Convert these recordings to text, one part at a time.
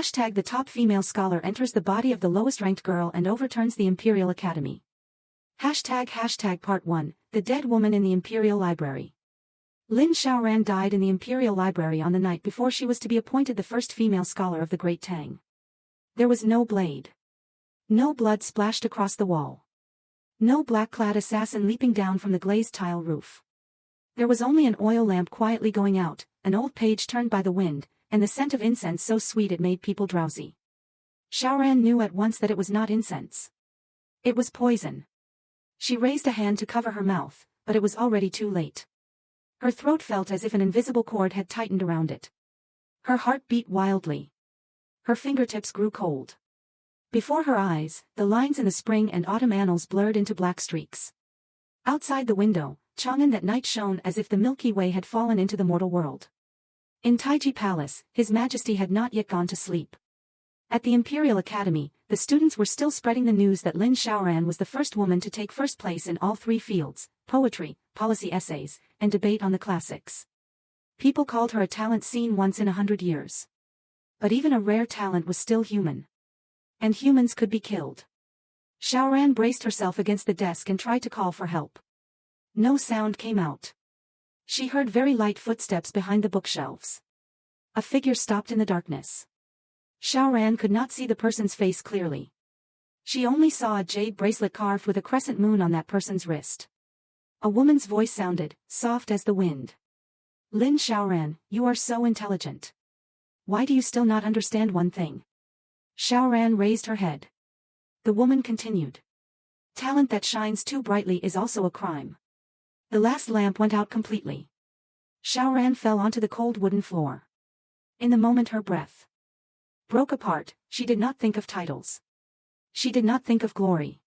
Hashtag the top female scholar enters the body of the lowest-ranked girl and overturns the Imperial Academy. Hashtag Part 1, The Dead Woman in the Imperial Library. Lin Xiaoran died in the Imperial Library on the night before she was to be appointed the first female scholar of the Great Tang. There was no blade. No blood splashed across the wall. No black-clad assassin leaping down from the glazed tile roof. There was only an oil lamp quietly going out, an old page turned by the wind, and the scent of incense so sweet it made people drowsy. Xiaoran knew at once that it was not incense. It was poison. She raised a hand to cover her mouth, but it was already too late. Her throat felt as if an invisible cord had tightened around it. Her heart beat wildly. Her fingertips grew cold. Before her eyes, the lines in the spring and autumn annals blurred into black streaks. Outside the window, Chang'an that night shone as if the Milky Way had fallen into the mortal world. In Taiji Palace, His Majesty had not yet gone to sleep. At the Imperial Academy, the students were still spreading the news that Lin Xiaoran was the first woman to take first place in all three fields: poetry, policy essays, and debate on the classics. People called her a talent seen once in 100 years. But even a rare talent was still human. And humans could be killed. Xiaoran braced herself against the desk and tried to call for help. No sound came out. She heard very light footsteps behind the bookshelves. A figure stopped in the darkness. Xiaoran could not see the person's face clearly. She only saw a jade bracelet carved with a crescent moon on that person's wrist. A woman's voice sounded, soft as the wind. Lin Xiaoran, you are so intelligent. Why do you still not understand one thing? Xiaoran raised her head. The woman continued. Talent that shines too brightly is also a crime. The last lamp went out completely. Xiaoran fell onto the cold wooden floor. In the moment her breath broke apart. She did not think of titles. She did not think of glory.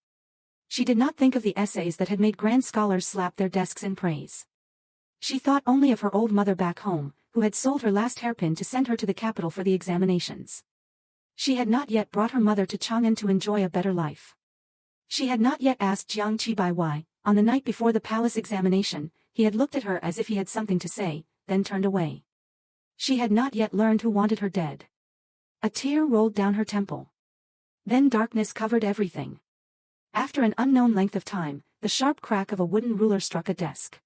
She did not think of the essays that had made grand scholars slap their desks in praise. She thought only of her old mother back home, who had sold her last hairpin to send her to the capital for the examinations. She had not yet brought her mother to Chang'an to enjoy a better life. She had not yet asked Jiang Qibai why, on the night before the palace examination, he had looked at her as if he had something to say, then turned away. She had not yet learned who wanted her dead. A tear rolled down her temple. Then darkness covered everything. After an unknown length of time, the sharp crack of a wooden ruler struck a desk.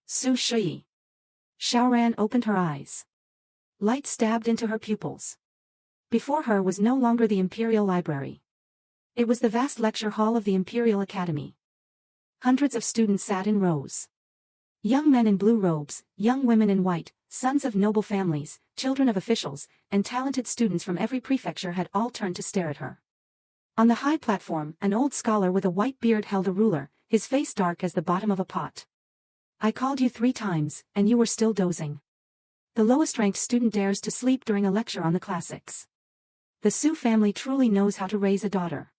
Su Shuyi. Xiaoran opened her eyes. Light stabbed into her pupils. Before her was no longer the Imperial Library. It was the vast lecture hall of the Imperial Academy. Hundreds of students sat in rows. Young men in blue robes, young women in white, sons of noble families, children of officials, and talented students from every prefecture had all turned to stare at her. On the high platform, an old scholar with a white beard held a ruler, his face dark as the bottom of a pot. I called you 3 times, and you were still dozing. The lowest-ranked student dares to sleep during a lecture on the classics. The Su family truly knows how to raise a daughter.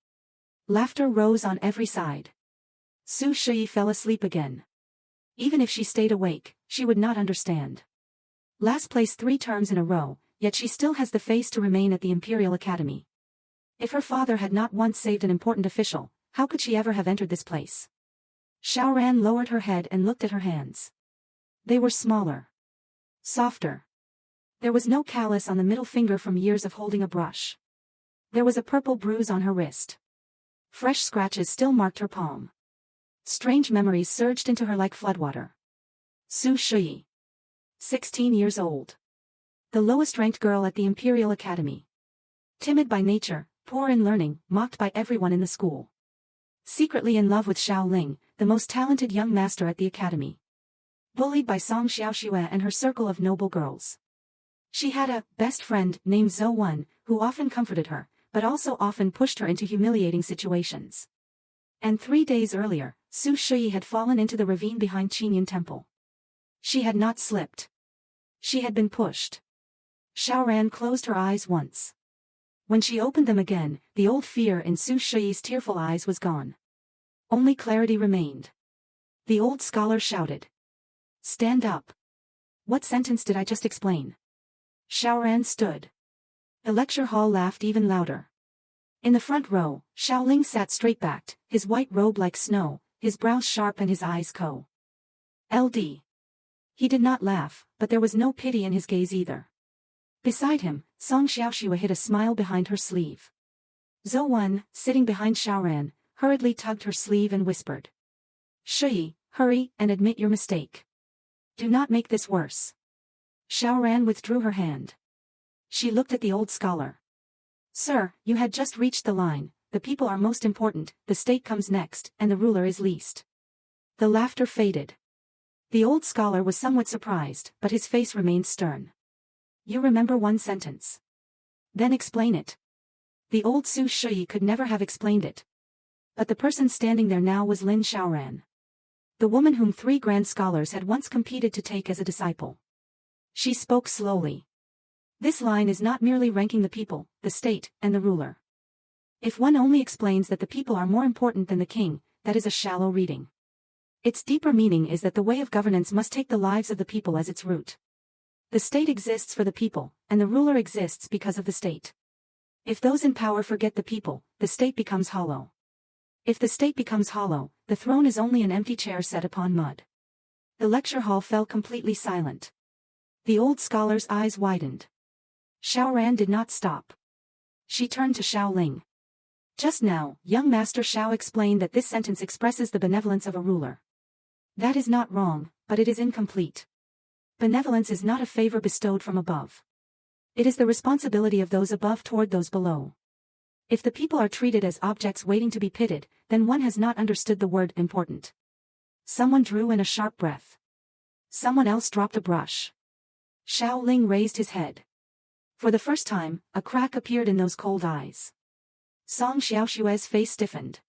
Laughter rose on every side. Su Shuyi fell asleep again. Even if she stayed awake, she would not understand. Last place 3 terms in a row, yet she still has the face to remain at the Imperial Academy. If her father had not once saved an important official, how could she ever have entered this place? Xiaoran lowered her head and looked at her hands. They were smaller. Softer. There was no callus on the middle finger from years of holding a brush. There was a purple bruise on her wrist. Fresh scratches still marked her palm. Strange memories surged into her like floodwater. Su Shuyi. 16 years old. The lowest-ranked girl at the Imperial Academy. Timid by nature, poor in learning, mocked by everyone in the school. Secretly in love with Xiao Ling, the most talented young master at the academy. Bullied by Song Xiaoxue and her circle of noble girls. She had a best friend named Zhou Wen, who often comforted her, but also often pushed her into humiliating situations. And 3 days earlier, Su Shuyi had fallen into the ravine behind Qinyan Temple. She had not slipped. She had been pushed. Xiaoran closed her eyes once. When she opened them again, the old fear in Su Shuyi's tearful eyes was gone. Only clarity remained. The old scholar shouted. Stand up. What sentence did I just explain? Xiaoran stood. The lecture hall laughed even louder. In the front row, Xiaoling sat straight-backed, his white robe like snow, his brows sharp and his eyes cold. LD. He did not laugh, but there was no pity in his gaze either. Beside him, Song Xiaoxue hid a smile behind her sleeve. Zhou Wen, sitting behind Xiaoran, hurriedly tugged her sleeve and whispered. Shuyi, hurry and admit your mistake. Do not make this worse. Xiaoran withdrew her hand. She looked at the old scholar. Sir, you had just reached the line, the people are most important, the state comes next, and the ruler is least. The laughter faded. The old scholar was somewhat surprised, but his face remained stern. You remember one sentence. Then explain it. The old Su Shuyi could never have explained it. But the person standing there now was Lin Xiaoran. The woman whom 3 grand scholars had once competed to take as a disciple. She spoke slowly. This line is not merely ranking the people, the state, and the ruler. If one only explains that the people are more important than the king, that is a shallow reading. Its deeper meaning is that the way of governance must take the lives of the people as its root. The state exists for the people, and the ruler exists because of the state. If those in power forget the people, the state becomes hollow. If the state becomes hollow, the throne is only an empty chair set upon mud. The lecture hall fell completely silent. The old scholar's eyes widened. Xiaoran did not stop. She turned to Xiaoling. Just now, young Master Xiao explained that this sentence expresses the benevolence of a ruler. That is not wrong, but it is incomplete. Benevolence is not a favor bestowed from above. It is the responsibility of those above toward those below. If the people are treated as objects waiting to be pitted, then one has not understood the word important. Someone drew in a sharp breath. Someone else dropped a brush. Xiao Ling raised his head. For the first time, a crack appeared in those cold eyes. Song Xiaoshue's face stiffened.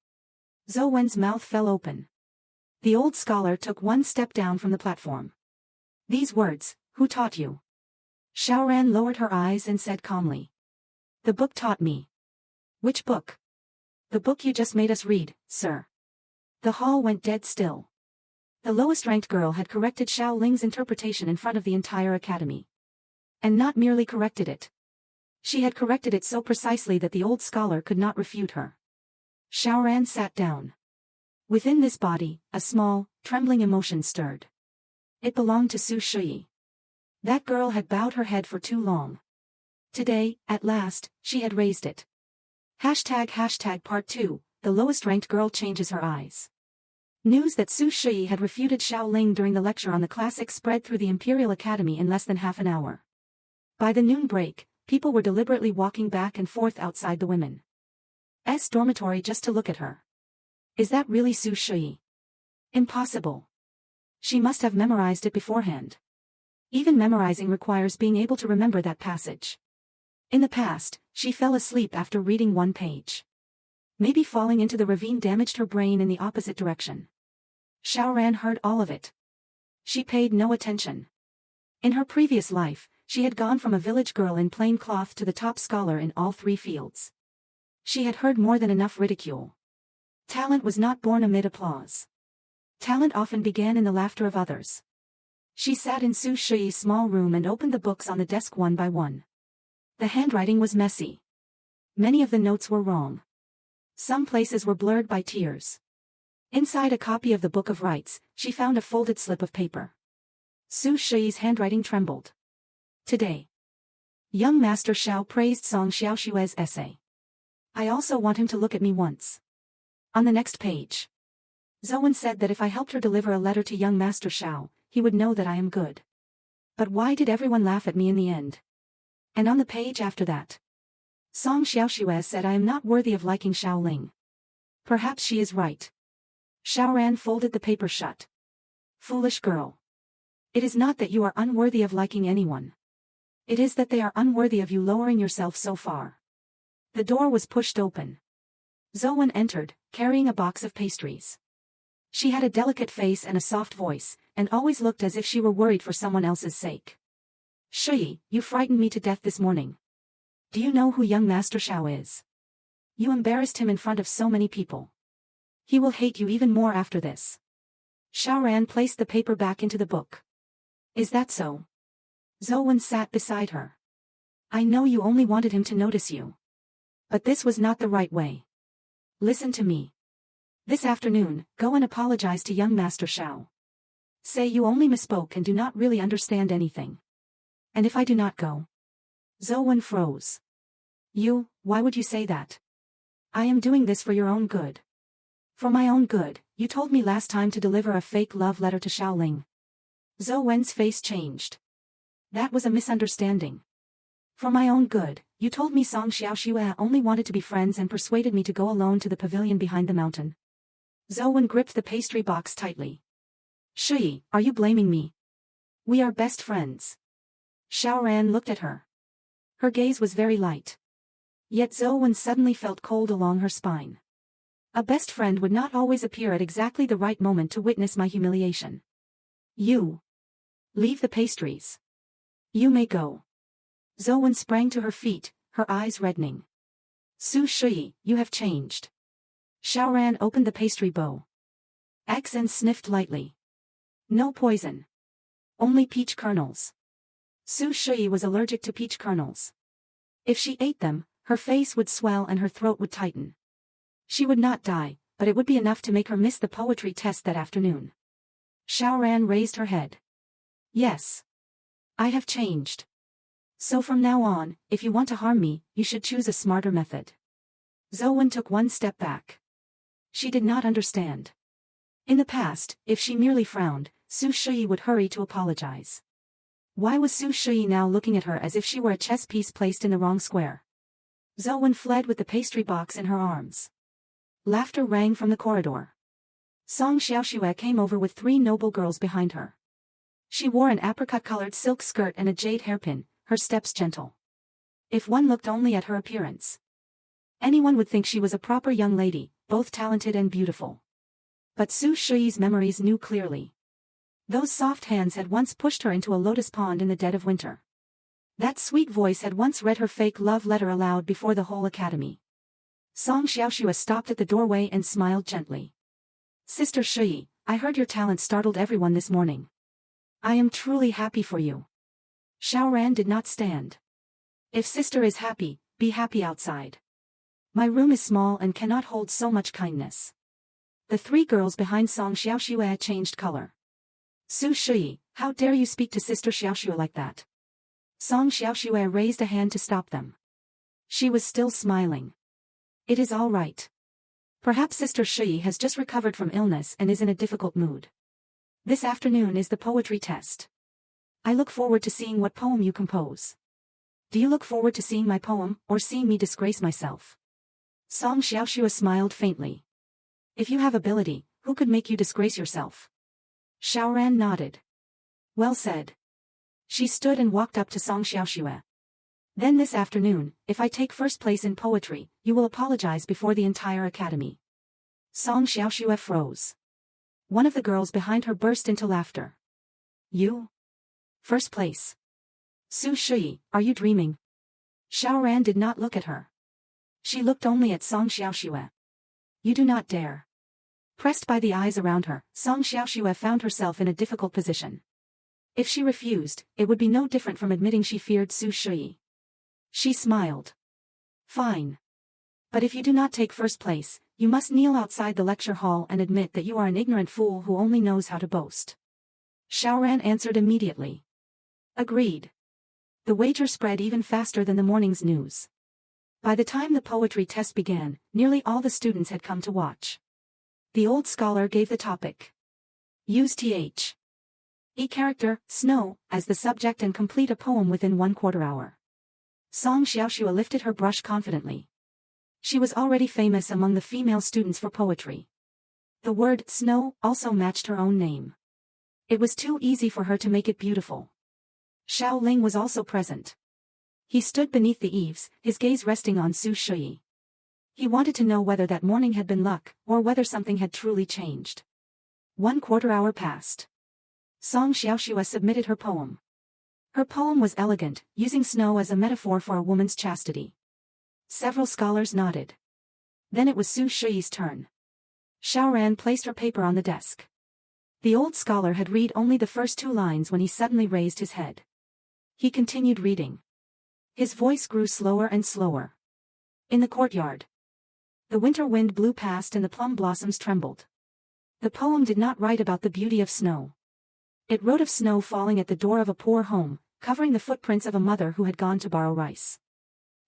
Zhou Wen's mouth fell open. The old scholar took one step down from the platform. These words, who taught you? Xiaoran lowered her eyes and said calmly. The book taught me. Which book? The book you just made us read, sir. The hall went dead still. The lowest-ranked girl had corrected Xiao Ling's interpretation in front of the entire academy. And not merely corrected it. She had corrected it so precisely that the old scholar could not refute her. Xiaoran sat down. Within this body, a small, trembling emotion stirred. It belonged to Su Shuyi. That girl had bowed her head for too long. Today, at last, she had raised it. ## Part 2, the lowest-ranked girl changes her eyes. News that Su Shuyi had refuted Xiao Ling during the lecture on the classics spread through the Imperial Academy in less than half an hour. By the noon break, people were deliberately walking back and forth outside the women's dormitory just to look at her. Is that really Su Shuyi? Impossible. She must have memorized it beforehand. Even memorizing requires being able to remember that passage. In the past, she fell asleep after reading one page. Maybe falling into the ravine damaged her brain in the opposite direction. Xiaoran heard all of it. She paid no attention. In her previous life, she had gone from a village girl in plain cloth to the top scholar in all 3 fields. She had heard more than enough ridicule. Talent was not born amid applause. Talent often began in the laughter of others. She sat in Su Shuyi's small room and opened the books on the desk one by one. The handwriting was messy. Many of the notes were wrong. Some places were blurred by tears. Inside a copy of the Book of Rites, she found a folded slip of paper. Su Shuyi's handwriting trembled. Today, young Master Xiao praised Song Xiaoshue's essay. I also want him to look at me once. On the next page, Zhou Wen said that if I helped her deliver a letter to young Master Xiao, he would know that I am good. But why did everyone laugh at me in the end? And on the page after that, Song Xiaoxue said I am not worthy of liking Xiao Ling. Perhaps she is right. Xiaoran folded the paper shut. Foolish girl. It is not that you are unworthy of liking anyone. It is that they are unworthy of you lowering yourself so far. The door was pushed open. Zhou Wen entered, carrying a box of pastries. She had a delicate face and a soft voice, and always looked as if she were worried for someone else's sake. Shuyi, you frightened me to death this morning. Do you know who young Master Xiao is? You embarrassed him in front of so many people. He will hate you even more after this. Xiaoran placed the paper back into the book. Is that so? Zhou Wen sat beside her. I know you only wanted him to notice you. But this was not the right way. Listen to me. This afternoon, go and apologize to young Master Xiao. Say you only misspoke and do not really understand anything. And if I do not go? Zowen froze. Why would you say that? I am doing this for your own good. For my own good, you told me last time to deliver a fake love letter to Xiaoling. Zowen's face changed. That was a misunderstanding. For my own good, you told me Song Xiaoshui only wanted to be friends and persuaded me to go alone to the pavilion behind the mountain. Zowen gripped the pastry box tightly. Shuyi, are you blaming me? We are best friends. Xiaoran looked at her. Her gaze was very light. Yet Zowen suddenly felt cold along her spine. A best friend would not always appear at exactly the right moment to witness my humiliation. You. Leave the pastries. You may go. Zowen sprang to her feet, her eyes reddening. Su Shuyi, you have changed. Xiaoran opened the pastry bow. Axen sniffed lightly. No poison. Only peach kernels. Su Shuyi was allergic to peach kernels. If she ate them, her face would swell and her throat would tighten. She would not die, but it would be enough to make her miss the poetry test that afternoon. Xiaoran raised her head. Yes. I have changed. So from now on, if you want to harm me, you should choose a smarter method. Zowen took one step back. She did not understand. In the past, if she merely frowned, Su Shuyi would hurry to apologize. Why was Su Shuyi now looking at her as if she were a chess piece placed in the wrong square? Zowen fled with the pastry box in her arms. Laughter rang from the corridor. Song Xiaoshui came over with 3 noble girls behind her. She wore an apricot-colored silk skirt and a jade hairpin, her steps gentle. If one looked only at her appearance, anyone would think she was a proper young lady, both talented and beautiful. But Su Shuyi's memories knew clearly. Those soft hands had once pushed her into a lotus pond in the dead of winter. That sweet voice had once read her fake love letter aloud before the whole academy. Song Xiaoshui stopped at the doorway and smiled gently. Sister Shuyi, I heard your talent startled everyone this morning. I am truly happy for you. Xiaoran did not stand. If sister is happy, be happy outside. My room is small and cannot hold so much kindness. The 3 girls behind Song Xiaoshui changed color. Su Shuyi, how dare you speak to Sister Xiaoshui like that? Song Xiaoshui raised a hand to stop them. She was still smiling. It is all right. Perhaps Sister Shuyi has just recovered from illness and is in a difficult mood. This afternoon is the poetry test. I look forward to seeing what poem you compose. Do you look forward to seeing my poem, or seeing me disgrace myself? Song Xiaoshui smiled faintly. If you have ability, who could make you disgrace yourself? Xiaoran nodded. Well said. She stood and walked up to Song Xiaoshui. Then this afternoon, if I take first place in poetry, you will apologize before the entire academy. Song Xiaoshui froze. One of the girls behind her burst into laughter. You? First place. Su Shuyi, are you dreaming? Xiaoran did not look at her. She looked only at Song Xiaoshui. You do not dare. Pressed by the eyes around her, Song Xiaoshui found herself in a difficult position. If she refused, it would be no different from admitting she feared Su Shuyi. She smiled. Fine. But if you do not take first place, you must kneel outside the lecture hall and admit that you are an ignorant fool who only knows how to boast. Xiaoran answered immediately. Agreed. The wager spread even faster than the morning's news. By the time the poetry test began, nearly all the students had come to watch. The old scholar gave the topic. Use th. E character, snow, as the subject and complete a poem within 1/4 hour. Song Xiaoshui lifted her brush confidently. She was already famous among the female students for poetry. The word snow also matched her own name. It was too easy for her to make it beautiful. Xiaoling was also present. He stood beneath the eaves, his gaze resting on Su Shuyi. He wanted to know whether that morning had been luck, or whether something had truly changed. 1/4 hour passed. Song Xiaoshui submitted her poem. Her poem was elegant, using snow as a metaphor for a woman's chastity. Several scholars nodded. Then it was Su Shuyi's turn. Xiaoran placed her paper on the desk. The old scholar had read only the first 2 lines when he suddenly raised his head. He continued reading. His voice grew slower and slower. In the courtyard. The winter wind blew past and the plum blossoms trembled. The poem did not write about the beauty of snow. It wrote of snow falling at the door of a poor home, covering the footprints of a mother who had gone to borrow rice.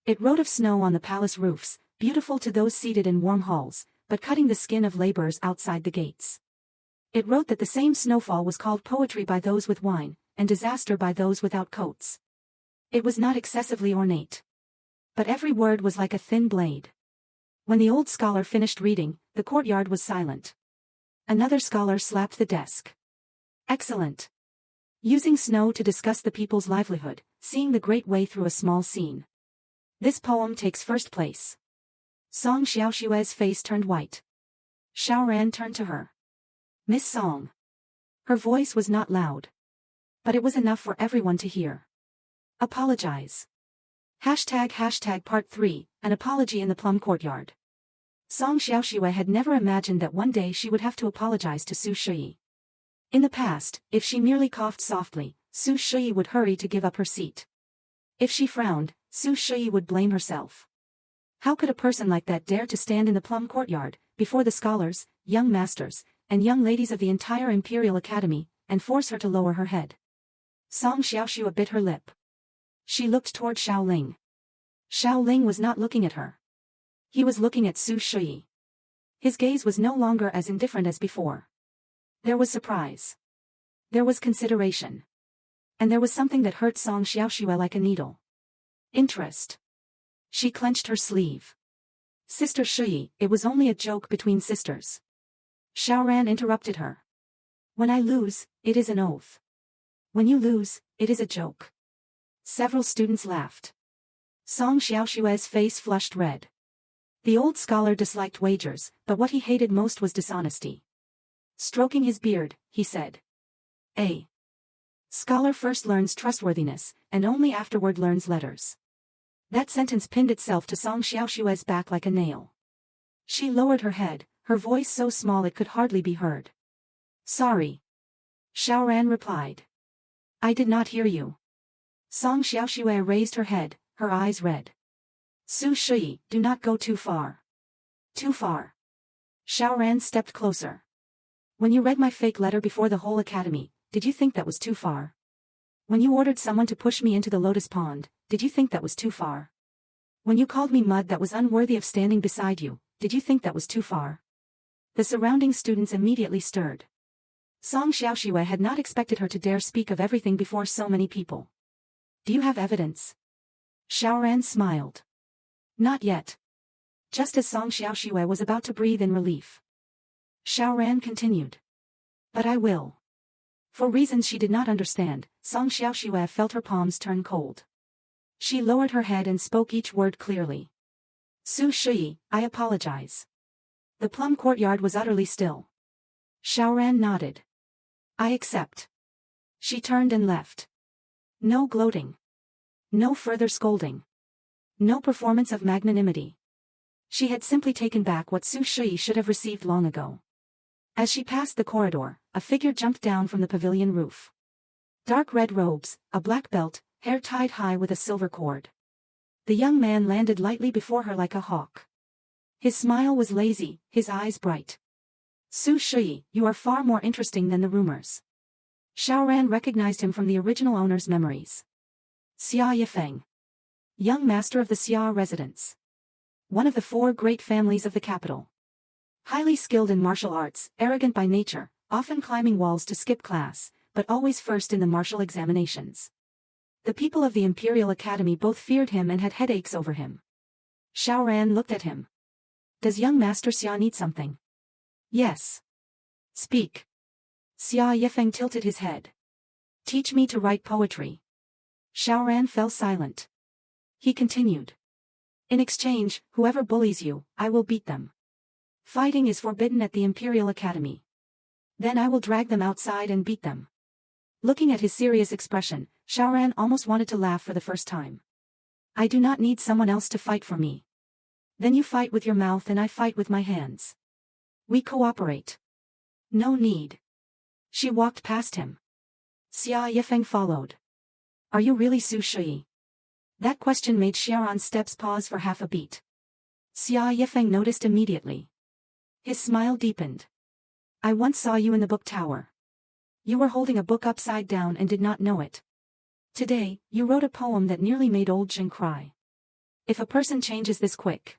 It wrote of snow on the palace roofs, beautiful to those seated in warm halls, but cutting the skin of laborers outside the gates. It wrote that the same snowfall was called poetry by those with wine, and disaster by those without coats. It was not excessively ornate. But every word was like a thin blade. When the old scholar finished reading, the courtyard was silent. Another scholar slapped the desk. Excellent. Using snow to discuss the people's livelihood, seeing the great way through a small scene. This poem takes first place. Song Xiaoshui's face turned white. Xiaoran turned to her. Miss Song. Her voice was not loud. But it was enough for everyone to hear. Apologize. ## Part 3, An Apology in the Plum Courtyard. Song Xiaoshui had never imagined that one day she would have to apologize to Su Shuyi. In the past, if she merely coughed softly, Su Shuyi would hurry to give up her seat. If she frowned, Su Shuyi would blame herself. How could a person like that dare to stand in the plum courtyard, before the scholars, young masters, and young ladies of the entire Imperial Academy, and force her to lower her head? Song Xiaoxue bit her lip. She looked toward Xiaoling. Xiaoling was not looking at her. He was looking at Su Shuyi. His gaze was no longer as indifferent as before. There was surprise. There was consideration. And there was something that hurt Song Xiaoxue like a needle. Interest. She clenched her sleeve. Sister Shuyi, it was only a joke between sisters. Xiaoran interrupted her. When I lose, it is an oath. When you lose, it is a joke. Several students laughed. Song Xiaoshui's face flushed red. The old scholar disliked wagers, but what he hated most was dishonesty. Stroking his beard, he said. A scholar first learns trustworthiness, and only afterward learns letters. That sentence pinned itself to Song Xiaoshui's back like a nail. She lowered her head, her voice so small it could hardly be heard. Sorry. Xiaoran replied. I did not hear you. Song Xiaoxue raised her head, her eyes red. Su Shuyi, do not go too far. Too far. Xiaoran stepped closer. When you read my fake letter before the whole academy, did you think that was too far? When you ordered someone to push me into the lotus pond, did you think that was too far? When you called me mud that was unworthy of standing beside you, did you think that was too far? The surrounding students immediately stirred. Song Xiaoxue had not expected her to dare speak of everything before so many people. Do you have evidence? Xiaoran smiled. Not yet. Just as Song Xiaoxue was about to breathe in relief. Xiaoran continued. But I will. For reasons she did not understand, Song Xiaoxue felt her palms turn cold. She lowered her head and spoke each word clearly. Su Shuyi, I apologize. The plum courtyard was utterly still. Xiaoran nodded. I accept. She turned and left. No gloating. No further scolding. No performance of magnanimity. She had simply taken back what Su Shuyi should have received long ago. As she passed the corridor, a figure jumped down from the pavilion roof. Dark red robes, a black belt, hair tied high with a silver cord. The young man landed lightly before her like a hawk. His smile was lazy, his eyes bright. Su Shuyi, you are far more interesting than the rumors. Xiaoran recognized him from the original owner's memories. Xia Yifeng. Young master of the Xia residence. One of the 4 great families of the capital. Highly skilled in martial arts, arrogant by nature, often climbing walls to skip class, but always first in the martial examinations. The people of the Imperial Academy both feared him and had headaches over him. Xiaoran looked at him. Does young Master Xia need something? Yes. Speak. Xia Yifeng tilted his head. Teach me to write poetry. Xiaoran fell silent. He continued. In exchange, whoever bullies you, I will beat them. Fighting is forbidden at the Imperial Academy. Then I will drag them outside and beat them. Looking at his serious expression, Xiaoran almost wanted to laugh for the first time. I do not need someone else to fight for me. Then you fight with your mouth and I fight with my hands. We cooperate. No need. She walked past him. Xia Yifeng followed. Are you really Su Shuyi? That question made Xiaoran's steps pause for half a beat. Xia Yifeng noticed immediately. His smile deepened. I once saw you in the book tower. You were holding a book upside down and did not know it. Today, you wrote a poem that nearly made old Jing cry. If a person changes this quick.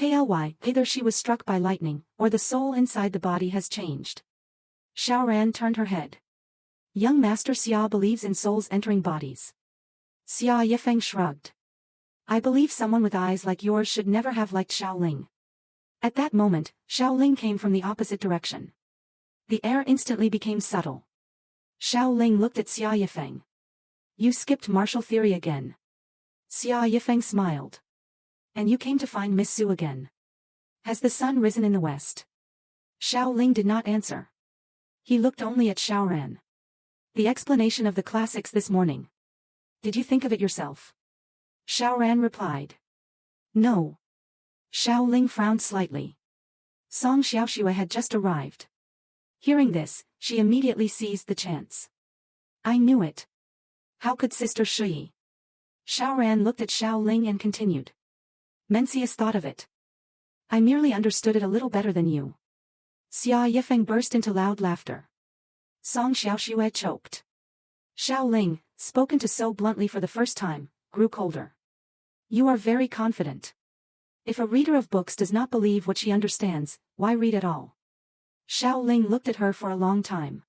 Either she was struck by lightning, or the soul inside the body has changed. Xiaoran turned her head. Young Master Xia believes in souls entering bodies. Xia Yifeng shrugged. I believe someone with eyes like yours should never have liked Xiaoling. At that moment, Xiaoling came from the opposite direction. The air instantly became subtle. Xiaoling looked at Xia Yifeng. You skipped martial theory again. Xia Yifeng smiled. And you came to find Miss Su again. Has the sun risen in the west? Xiaoling did not answer. He looked only at Xiaoran. The explanation of the classics this morning. Did you think of it yourself? Xiaoran replied. No. Xiaoling frowned slightly. Song Xiaoxue had just arrived. Hearing this, she immediately seized the chance. I knew it. How could Sister Shuyi? Xiaoran looked at Xiaoling and continued. Mencius thought of it. I merely understood it a little better than you. Xia Yifeng burst into loud laughter. Song Xiaoxue choked. Xiaoling, spoken to so bluntly for the first time, grew colder. You are very confident. If a reader of books does not believe what she understands, why read at all? Xiaoling looked at her for a long time.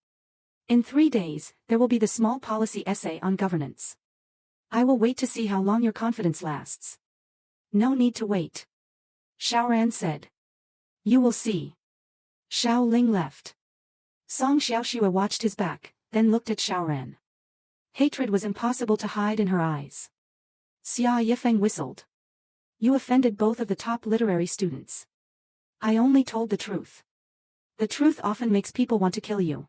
In 3 days, there will be the small policy essay on governance. I will wait to see how long your confidence lasts. No need to wait. Xiaoran said. You will see. Xiaoling left. Song Xiaoxue watched his back, then looked at Xiaoran. Hatred was impossible to hide in her eyes. Xia Yifeng whistled. You offended both of the top literary students. I only told the truth. The truth often makes people want to kill you.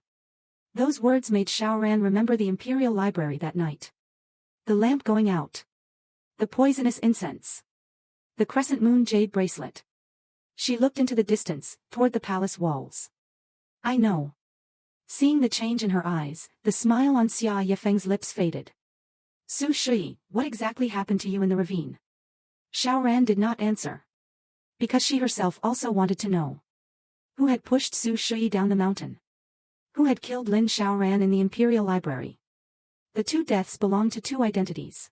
Those words made Xiaoran remember the Imperial Library that night. The lamp going out. The poisonous incense. The crescent-moon jade bracelet. She looked into the distance, toward the palace walls. I know. Seeing the change in her eyes, the smile on Xia Yifeng's lips faded. Su Shuyi, what exactly happened to you in the ravine? Xiaoran did not answer. Because she herself also wanted to know. Who had pushed Su Shuyi down the mountain? Who had killed Lin Xiaoran in the Imperial Library? The 2 deaths belonged to 2 identities.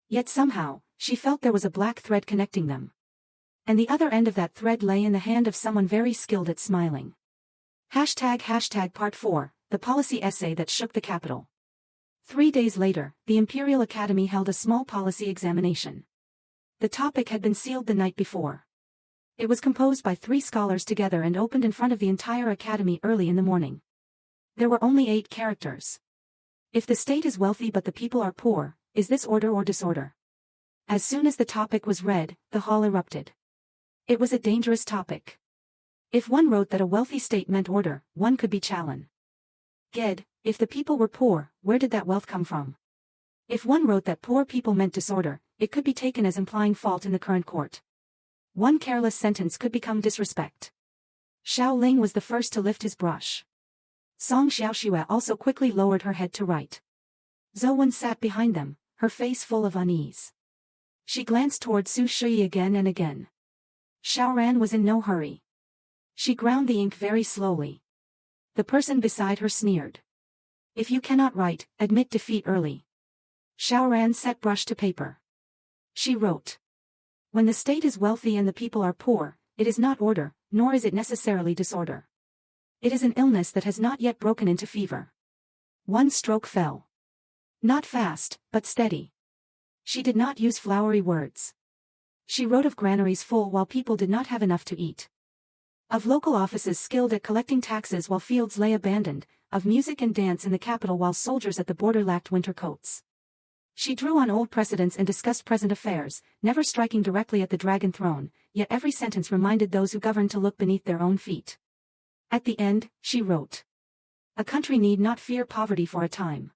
Yet somehow, she felt there was a black thread connecting them. And the other end of that thread lay in the hand of someone very skilled at smiling. Part 4, the policy essay that shook the capital. 3 days later, the Imperial Academy held a small policy examination. The topic had been sealed the night before. It was composed by 3 scholars together and opened in front of the entire academy early in the morning. There were only 8 characters. If the state is wealthy but the people are poor, is this order or disorder? As soon as the topic was read, the hall erupted. It was a dangerous topic. If one wrote that a wealthy state meant order, one could be Challen. Ged, if the people were poor, where did that wealth come from? If one wrote that poor people meant disorder, it could be taken as implying fault in the current court. One careless sentence could become disrespect. Xiaoling was the first to lift his brush. Song Xiaoxue also quickly lowered her head to write. Zhou sat behind them, her face full of unease. She glanced toward Su Shuyi again and again. Xiaoran was in no hurry. She ground the ink very slowly. The person beside her sneered. If you cannot write, admit defeat early. Xiaoran set brush to paper. She wrote. When the state is wealthy and the people are poor, it is not order, nor is it necessarily disorder. It is an illness that has not yet broken into fever. One stroke fell. Not fast, but steady. She did not use flowery words. She wrote of granaries full while people did not have enough to eat. Of local offices skilled at collecting taxes while fields lay abandoned, of music and dance in the capital while soldiers at the border lacked winter coats. She drew on old precedents and discussed present affairs, never striking directly at the dragon throne, yet every sentence reminded those who govern to look beneath their own feet. At the end, she wrote. A country need not fear poverty for a time.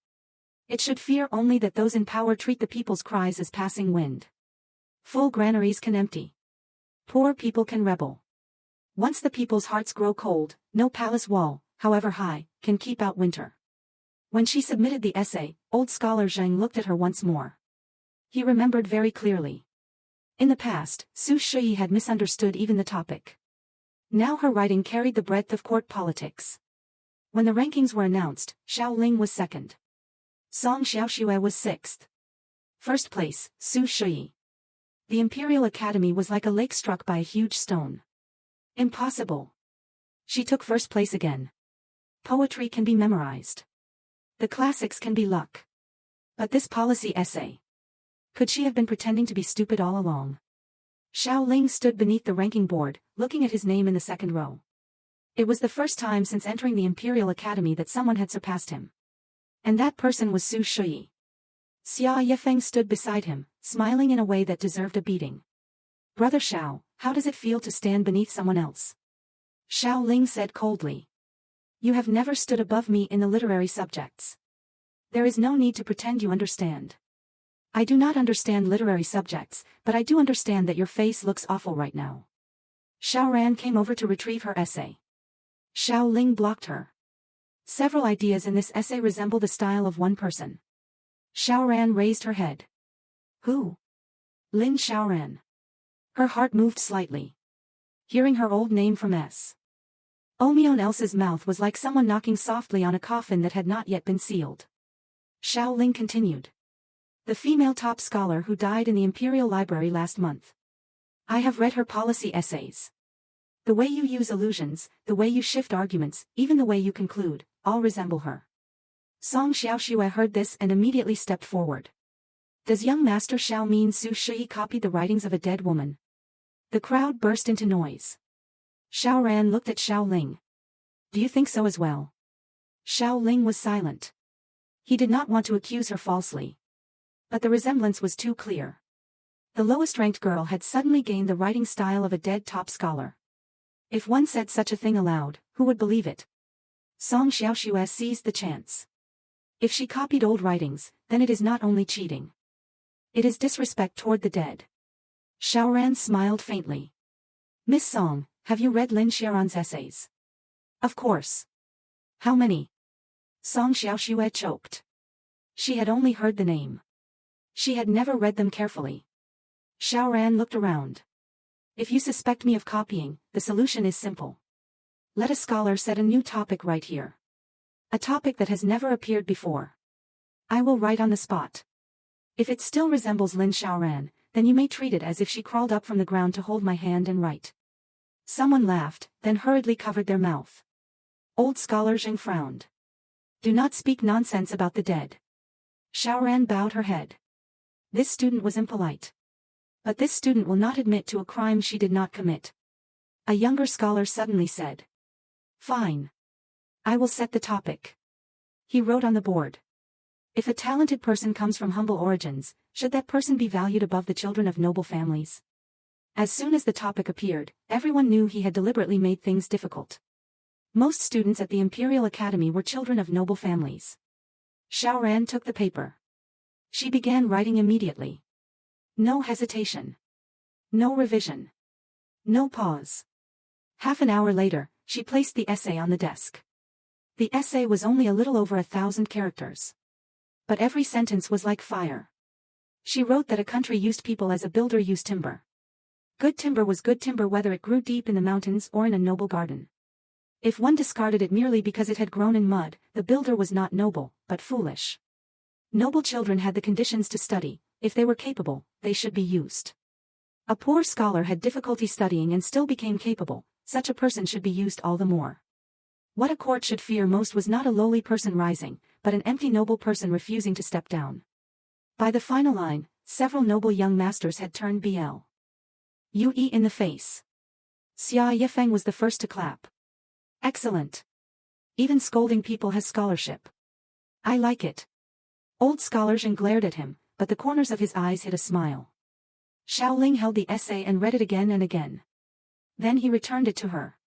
It should fear only that those in power treat the people's cries as passing wind. Full granaries can empty. Poor people can rebel. Once the people's hearts grow cold, no palace wall, however high, can keep out winter. When she submitted the essay, old scholar Zheng looked at her once more. He remembered very clearly. In the past, Su Shuyi had misunderstood even the topic. Now her writing carried the breadth of court politics. When the rankings were announced, Xiaoling was second. Song Xiaoxue was 6th. First place, Su Shuyi. The Imperial Academy was like a lake struck by a huge stone. Impossible. She took first place again. Poetry can be memorized. The classics can be luck. But this policy essay. Could she have been pretending to be stupid all along? Xiao Ling stood beneath the ranking board, looking at his name in the second row. It was the first time since entering the Imperial Academy that someone had surpassed him. And that person was Su Shuyi. Xia Yifeng stood beside him, smiling in a way that deserved a beating. Brother Xiao, how does it feel to stand beneath someone else? Xiao Ling said coldly. You have never stood above me in the literary subjects. There is no need to pretend you understand. I do not understand literary subjects, but I do understand that your face looks awful right now. Xiaoran came over to retrieve her essay. Xiao Ling blocked her. Several ideas in this essay resemble the style of one person. Xiaoran raised her head. Who? Lin Xiaoran. Her heart moved slightly. Hearing her old name from S. Omion Elsa's mouth was like someone knocking softly on a coffin that had not yet been sealed. Xiao Ling continued. The female top scholar who died in the Imperial Library last month. I have read her policy essays. The way you use allusions, the way you shift arguments, even the way you conclude, all resemble her. Song Xiaoxue heard this and immediately stepped forward. Does young master Xiao mean Su Shuyi copied the writings of a dead woman? The crowd burst into noise. Xiaoran looked at Xiao Ling. Do you think so as well? Xiao Ling was silent. He did not want to accuse her falsely. But the resemblance was too clear. The lowest-ranked girl had suddenly gained the writing style of a dead top scholar. If one said such a thing aloud, who would believe it? Song Xiaoxue seized the chance. If she copied old writings, then it is not only cheating. It is disrespect toward the dead. Xiaoran smiled faintly. Miss Song, have you read Lin Xiaoran's essays? Of course. How many? Song Xiaoxue choked. She had only heard the name. She had never read them carefully. Xiaoran looked around. If you suspect me of copying, the solution is simple. Let a scholar set a new topic right here. A topic that has never appeared before. I will write on the spot. If it still resembles Lin Xiaoran, then you may treat it as if she crawled up from the ground to hold my hand and write. Someone laughed, then hurriedly covered their mouth. Old scholar Zheng frowned. Do not speak nonsense about the dead. Xiaoran bowed her head. This student was impolite. But this student will not admit to a crime she did not commit. A younger scholar suddenly said. Fine. I will set the topic. He wrote on the board. If a talented person comes from humble origins, should that person be valued above the children of noble families? As soon as the topic appeared, everyone knew he had deliberately made things difficult. Most students at the Imperial Academy were children of noble families. Xiaoran took the paper. She began writing immediately. No hesitation. No revision. No pause. Half an hour later, she placed the essay on the desk. The essay was only a little over 1,000 characters. But every sentence was like fire. She wrote that a country used people as a builder used timber. Good timber was good timber whether it grew deep in the mountains or in a noble garden. If one discarded it merely because it had grown in mud, the builder was not noble, but foolish. Noble children had the conditions to study. If they were capable, they should be used. A poor scholar had difficulty studying and still became capable. Such a person should be used all the more. What a court should fear most was not a lowly person rising, but an empty noble person refusing to step down. By the final line, several noble young masters had turned BL. UE in the face. Xia Yifeng was the first to clap. Excellent. Even scolding people has scholarship. I like it. Old scholar Zheng glared at him, but the corners of his eyes hid a smile. Xiao Ling held the essay and read it again and again. Then he returned it to her.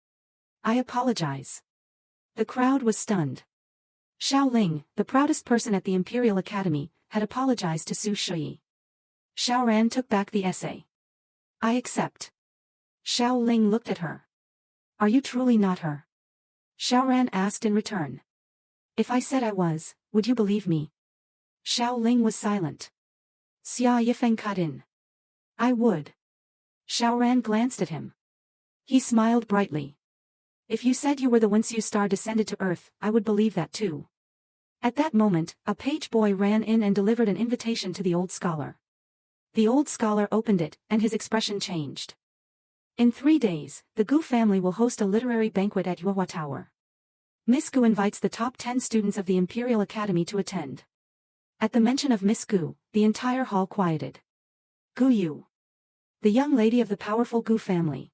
I apologize. The crowd was stunned. Xiao Ling, the proudest person at the Imperial Academy, had apologized to Su Shuyi. Xiaoran took back the essay. I accept. Xiao Ling looked at her. Are you truly not her? Xiaoran asked in return. If I said I was, would you believe me? Xiao Ling was silent. Xia Yifeng cut in. I would. Xiaoran glanced at him. He smiled brightly. If you said you were the Wenxiu star descended to earth, I would believe that too. At that moment, a page boy ran in and delivered an invitation to the old scholar. The old scholar opened it, and his expression changed. In 3 days, the Gu family will host a literary banquet at Yuehua Tower. Miss Gu invites the top 10 students of the Imperial Academy to attend. At the mention of Miss Gu, the entire hall quieted. Gu Yu. The young lady of the powerful Gu family.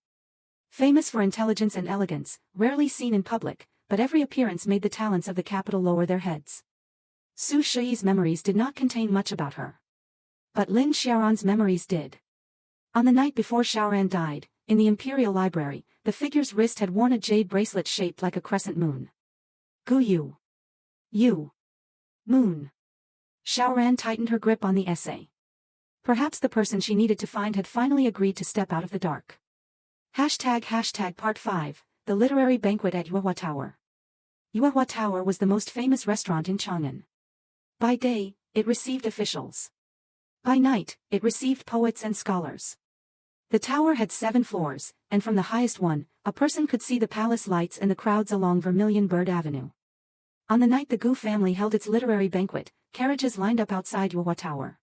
Famous for intelligence and elegance, rarely seen in public, but every appearance made the talents of the capital lower their heads. Su Shuyi's memories did not contain much about her. But Lin Xiaoran's memories did. On the night before Xiaoran died, in the Imperial Library, the figure's wrist had worn a jade bracelet shaped like a crescent moon. Gu Yu. Yu. Moon. Xiaoran tightened her grip on the essay. Perhaps the person she needed to find had finally agreed to step out of the dark. Part 5, The Literary Banquet at Yuehua Tower. Yuehua Tower was the most famous restaurant in Chang'an. By day, it received officials. By night, it received poets and scholars. The tower had 7 floors, and from the highest one, a person could see the palace lights and the crowds along Vermilion Bird Avenue. On the night the Gu family held its literary banquet, carriages lined up outside Yuehua Tower.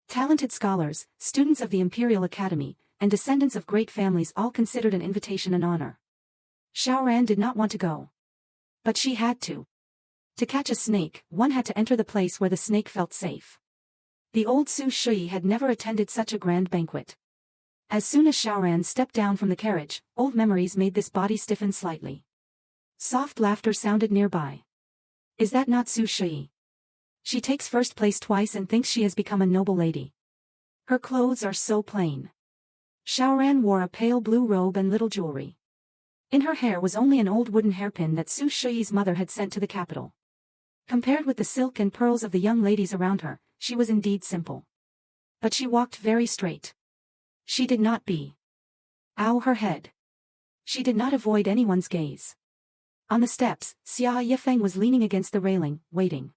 Talented scholars, students of the Imperial Academy, and descendants of great families all considered an invitation an honor. Xiaoran did not want to go. But she had to. To catch a snake, one had to enter the place where the snake felt safe. The old Su Shuyi had never attended such a grand banquet. As soon as Xiaoran stepped down from the carriage, old memories made this body stiffen slightly. Soft laughter sounded nearby. Is that not Su Shuyi? She takes first place twice and thinks she has become a noble lady. Her clothes are so plain. Xiaoran wore a pale blue robe and little jewelry. In her hair was only an old wooden hairpin that Su Shuyi's mother had sent to the capital. Compared with the silk and pearls of the young ladies around her, she was indeed simple. But she walked very straight. She did not bow her head. She did not avoid anyone's gaze. On the steps, Xia Yifeng was leaning against the railing, waiting.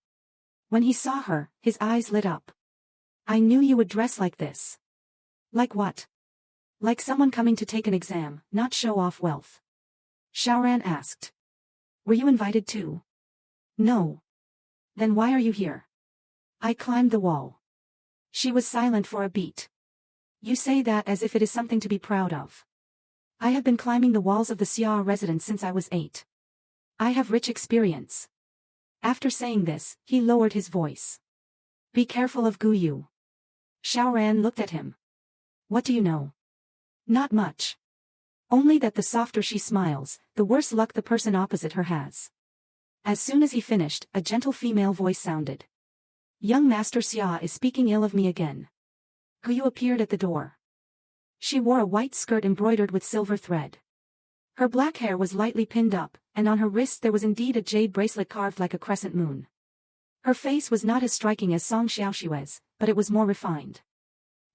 When he saw her, his eyes lit up. I knew you would dress like this. Like what? Like someone coming to take an exam, not show off wealth. Xiaoran asked. Were you invited too? No. Then why are you here? I climbed the wall. She was silent for a beat. You say that as if it is something to be proud of. I have been climbing the walls of the Xia residence since I was 8. I have rich experience. After saying this, he lowered his voice. Be careful of Gu Yu. Xiaoran looked at him. What do you know? Not much. Only that the softer she smiles, the worse luck the person opposite her has. As soon as he finished, a gentle female voice sounded. Young Master Xia is speaking ill of me again. Gu Yu appeared at the door. She wore a white skirt embroidered with silver thread. Her black hair was lightly pinned up, and on her wrist there was indeed a jade bracelet carved like a crescent moon. Her face was not as striking as Song Xiaoshui's, but it was more refined.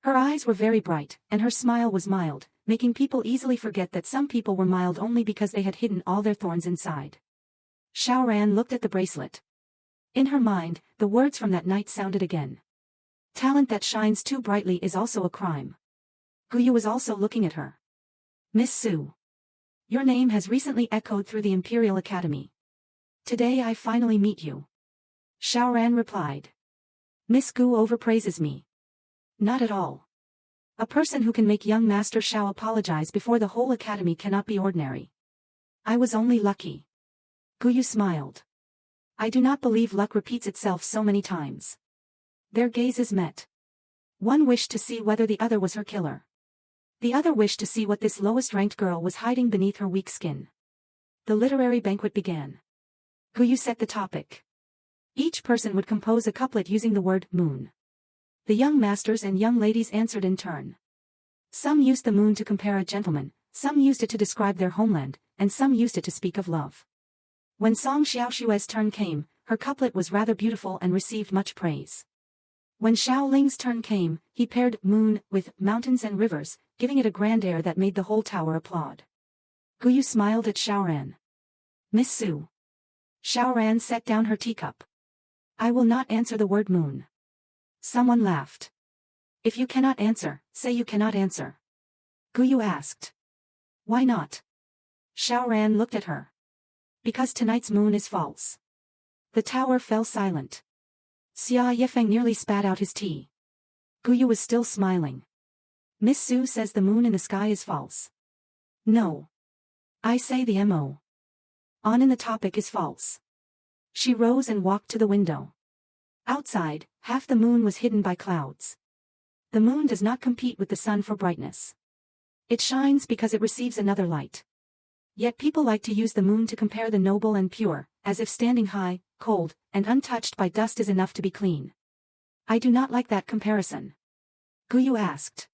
Her eyes were very bright, and her smile was mild, making people easily forget that some people were mild only because they had hidden all their thorns inside. Xiaoran looked at the bracelet. In her mind, the words from that night sounded again. Talent that shines too brightly is also a crime. Gu Yu was also looking at her. Miss Su. Your name has recently echoed through the Imperial Academy. Today I finally meet you. Xiaoran replied. Miss Gu overpraises me. Not at all. A person who can make young Master Xiao apologize before the whole academy cannot be ordinary. I was only lucky. Gu Yu smiled. I do not believe luck repeats itself so many times. Their gazes met. One wished to see whether the other was her killer. The other wished to see what this lowest-ranked girl was hiding beneath her weak skin. The literary banquet began. Gu Yu set the topic. Each person would compose a couplet using the word moon. The young masters and young ladies answered in turn. Some used the moon to compare a gentleman, some used it to describe their homeland, and some used it to speak of love. When Song Xiaoshui's turn came, her couplet was rather beautiful and received much praise. When Xiao Ling's turn came, he paired moon with mountains and rivers, giving it a grand air that made the whole tower applaud. Gu Yu smiled at Xiaoran. Miss Su. Xiaoran set down her teacup. I will not answer the word moon. Someone laughed. If you cannot answer, say you cannot answer. Gu Yu asked. Why not? Xiaoran looked at her. Because tonight's moon is false. The tower fell silent. Xia Yifeng nearly spat out his tea. Guyu was still smiling. Miss Su says the moon in the sky is false. No. I say the MO on in the topic is false. She rose and walked to the window. Outside, half the moon was hidden by clouds. The moon does not compete with the sun for brightness. It shines because it receives another light. Yet people like to use the moon to compare the noble and pure, as if standing high, cold, and untouched by dust is enough to be clean. I do not like that comparison. Guyu asked.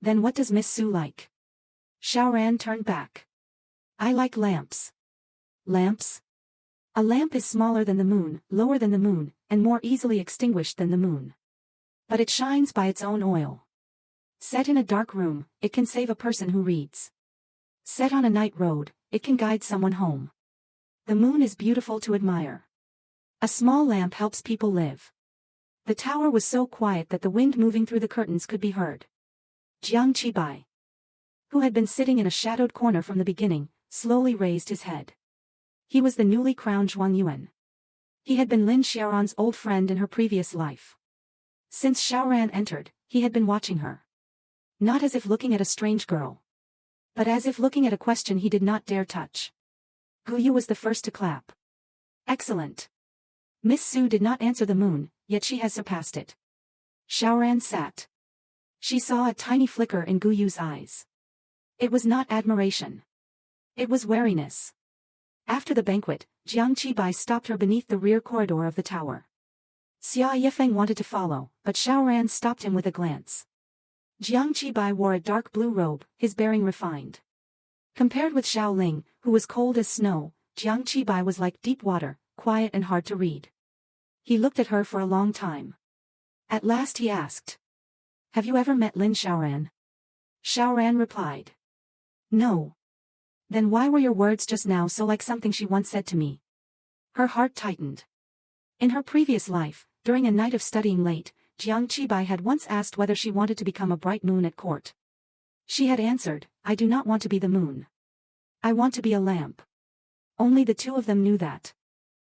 Then what does Miss Su like? Xiaoran turned back. I like lamps. Lamps? A lamp is smaller than the moon, lower than the moon, and more easily extinguished than the moon. But it shines by its own oil. Set in a dark room, it can save a person who reads. Set on a night road, it can guide someone home. The moon is beautiful to admire. A small lamp helps people live. The tower was so quiet that the wind moving through the curtains could be heard. Jiang Qibai, who had been sitting in a shadowed corner from the beginning, slowly raised his head. He was the newly crowned Zhuang Yuan. He had been Lin Xiaoran's old friend in her previous life. Since Xiaoran entered, he had been watching her. Not as if looking at a strange girl, but as if looking at a question he did not dare touch. Guyu was the first to clap. Excellent. Miss Su did not answer the moon, yet she has surpassed it. Xiaoran sat. She saw a tiny flicker in Guyu's eyes. It was not admiration. It was wariness. After the banquet, Jiang Qibai stopped her beneath the rear corridor of the tower. Xia Yifeng wanted to follow, but Xiaoran stopped him with a glance. Jiang Qibai wore a dark blue robe, his bearing refined. Compared with Xiao Ling, who was cold as snow, Jiang Qibai was like deep water, quiet and hard to read. He looked at her for a long time. At last he asked, "Have you ever met Lin Xiaoran?" Xiaoran replied, "No." "Then why were your words just now so like something she once said to me?" Her heart tightened. In her previous life, during a night of studying late, Jiang Qibai had once asked whether she wanted to become a bright moon at court. She had answered, "I do not want to be the moon. I want to be a lamp." Only the two of them knew that.